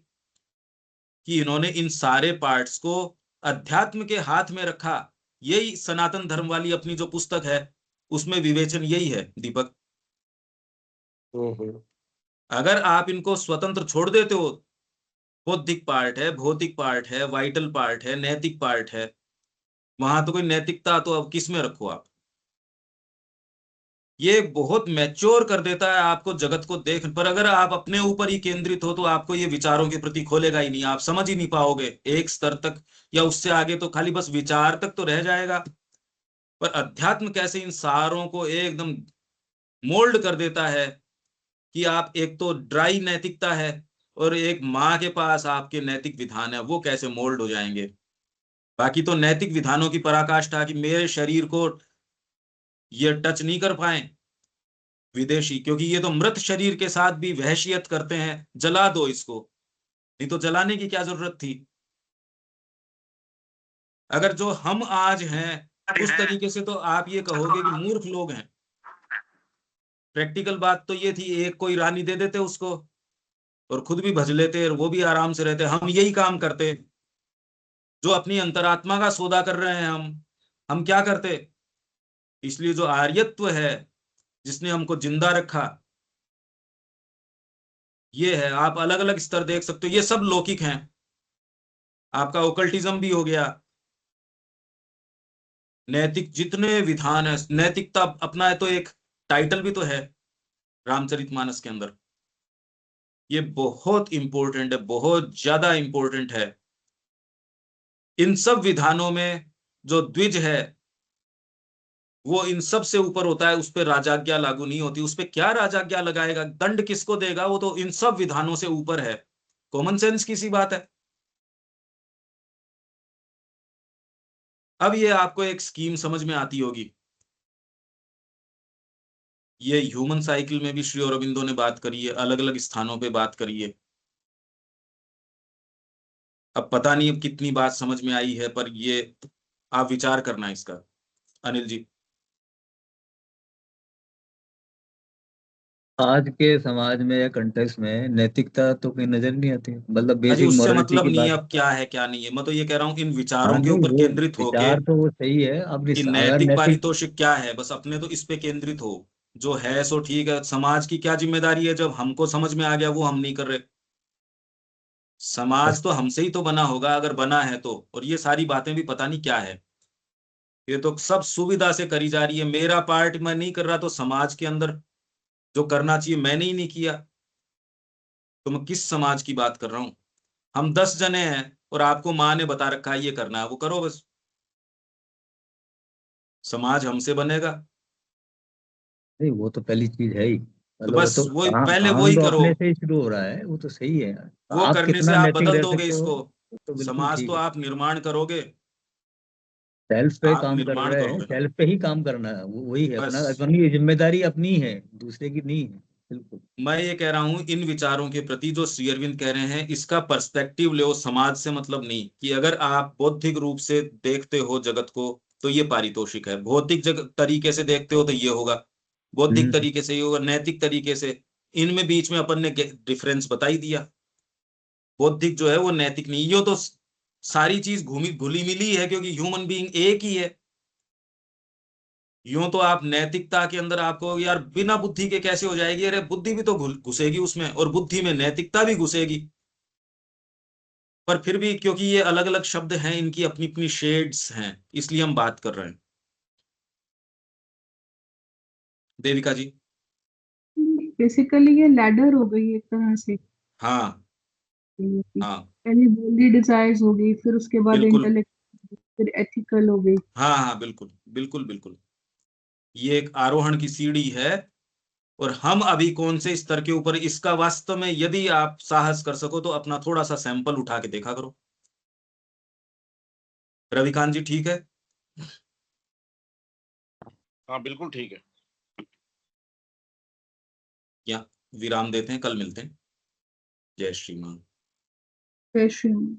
कि इन्होंने इन सारे पार्ट्स को अध्यात्म के हाथ में रखा। यही सनातन धर्म वाली अपनी जो पुस्तक है, उसमें विवेचन यही है दीपक। हम्म। अगर आप इनको स्वतंत्र छोड़ देते हो, बौद्धिक पार्ट है, भौतिक पार्ट है, वाइटल पार्ट है, नैतिक पार्ट है, वहां तो कोई नैतिकता तो अब किस में रखो आप। ये बहुत मैच्योर कर देता है आपको जगत को देख। पर अगर आप अपने ऊपर ही केंद्रित हो, तो आपको ये विचारों के प्रति खोलेगा ही नहीं, आप समझ ही नहीं पाओगे एक स्तर तक, या उससे आगे तो खाली बस विचार तक तो रह जाएगा। पर अध्यात्म कैसे इन सारों को एकदम मोल्ड कर देता है, कि आप एक तो ड्राई नैतिकता है, और एक माँ के पास आपके नैतिक विधान है, वो कैसे मोल्ड हो जाएंगे। बाकी तो नैतिक विधानों की पराकाष्ठा, कि मेरे शरीर को ये टच नहीं कर पाए विदेशी, क्योंकि ये तो मृत शरीर के साथ भी वहशियत करते हैं, जला दो इसको। नहीं तो जलाने की क्या जरूरत थी? अगर जो हम आज हैं उस तरीके से, तो आप ये कहोगे कि मूर्ख लोग हैं। प्रैक्टिकल बात तो ये थी, एक कोई रानी दे देते उसको, और खुद भी भज लेते, और वो भी आराम से रहते। हम यही काम करते, जो अपनी अंतरात्मा का सौदा कर रहे हैं हम क्या करते? इसलिए जो आर्यत्व है, जिसने हमको जिंदा रखा, ये है। आप अलग अलग स्तर देख सकते हो, ये सब लौकिक हैं। आपका ओकल्टिज्म भी हो गया। नैतिक जितने विधान है, नैतिकता अपना है तो एक टाइटल भी तो है रामचरितमानस के अंदर। ये बहुत इंपॉर्टेंट है, बहुत ज्यादा इंपॉर्टेंट है। इन सब विधानों में जो द्विज है, वो इन सब से ऊपर होता है, उस पर राजाज्ञा लागू नहीं होती। उस पर क्या राजाज्ञा लगाएगा, दंड किसको देगा? वो तो इन सब विधानों से ऊपर है। कॉमन सेंस की सी बात है। अब ये आपको एक स्कीम समझ में आती होगी। ये ह्यूमन साइकिल में भी श्री अरविंदो ने बात करी है, अलग अलग स्थानों पे बात करी है। अब पता नहीं अब कितनी बात समझ में आई है, पर ये आप विचार करना इसका। अनिल जी। आज के समाज में या कंटेक्स्ट में नैतिकता तो कहीं नजर नहीं आती, मतलब अजी बेसिक उससे मॉरलिटी मतलब की नहीं है बात। अब क्या है क्या नहीं है, मैं तो ये कह रहा हूँ इन हाँ विचारों के नहीं, ऊपर वो केंद्रित होके, विचार तो वो सही है। अब कि अगर नैतिक नैतिक, पारितोषिक क्या है, बस अपने तो इस पे केंद्रित हो। जो है सो ठीक है। समाज की क्या जिम्मेदारी है, जब हमको समझ में आ गया वो हम नहीं कर रहे? समाज तो हमसे ही तो बना होगा, अगर बना है तो। और ये सारी बातें भी पता नहीं क्या है, ये तो सब सुविधा से करी जा रही है। मेरा पार्ट मैं नहीं कर रहा, तो समाज के अंदर जो करना चाहिए मैंने ही नहीं किया, तो मैं किस समाज की बात कर रहा हूँ? हम 10 जने हैं, और आपको माँ ने बता रखा है ये करना है, वो करो बस। समाज हमसे बनेगा? नहीं वो तो पहली चीज है ही। तो मतलब वो बस तो वही काम पहले काम वही तो करो, अपने से ही शुरू हो रहा है, वो तो सही है। वो आप करने से कितना आप नैतिक बदल रह दोगे सकते हो इसको। वो तो बिल्कुल समाज ठीक तो है। आप निर्माण करोगे, सेल्फ पे आप काम कर निर्माण रहे हैं, करोगे ना। सेल्फ पे ही काम करना है, वही है अपना, बस अपनी जिम्मेदारी अपनी है, दूसरे की नहीं है। बिल्कुल। मैं ये कह रहा हूं इन विचारों के प्रति जो श्री अरविंद कह रहे हैं इसका पर्सपेक्टिव लो, समाज से मतलब नहीं कि अगर आप बौद्धिक रूप से देखते हो जगत को तो ये पारितोषिक है, भौतिक जगत तरीके से देखते हो तो ये होगा, बौद्धिक हम्म। तरीके से ये होगा, नैतिक तरीके से। इनमें बीच में अपन ने डिफरेंस बता ही दिया। बौद्धिक जो है वो नैतिक नहीं, यो तो सारी चीज घूमी घुली मिली है क्योंकि ह्यूमन बीइंग एक ही है। यूं तो आप नैतिकता के अंदर आपको यार बिना बुद्धि के कैसे हो जाएगी, अरे बुद्धि भी तो घुसेगी उसमें, और बुद्धि में नैतिकता भी घुसेगी। पर फिर भी क्योंकि ये अलग अलग शब्द हैं, इनकी अपनी अपनी शेड्स हैं, इसलिए हम बात कर रहे हैं। देविका जी। बेसिकली ये लैडर हो गई एक तरह से, हाँ कि हाँ पहले वर्ल्डली डिजायर्स हो गई, फिर उसके बाद बिल्कुल। इंटेलेक्ट, फिर एथिकल हो गई। हाँ हाँ बिल्कुल बिल्कुल बिल्कुल। ये एक आरोहण की सीढ़ी है, और हम अभी कौन से स्तर के ऊपर, इसका वास्तव में यदि आप साहस कर सको तो अपना थोड़ा सा सैंपल उठा के देखा करो। रविकांत जी ठीक है? हाँ बिल्कुल ठीक है। या विराम देते हैं, कल मिलते हैं। जय श्री मान। जय श्री राम।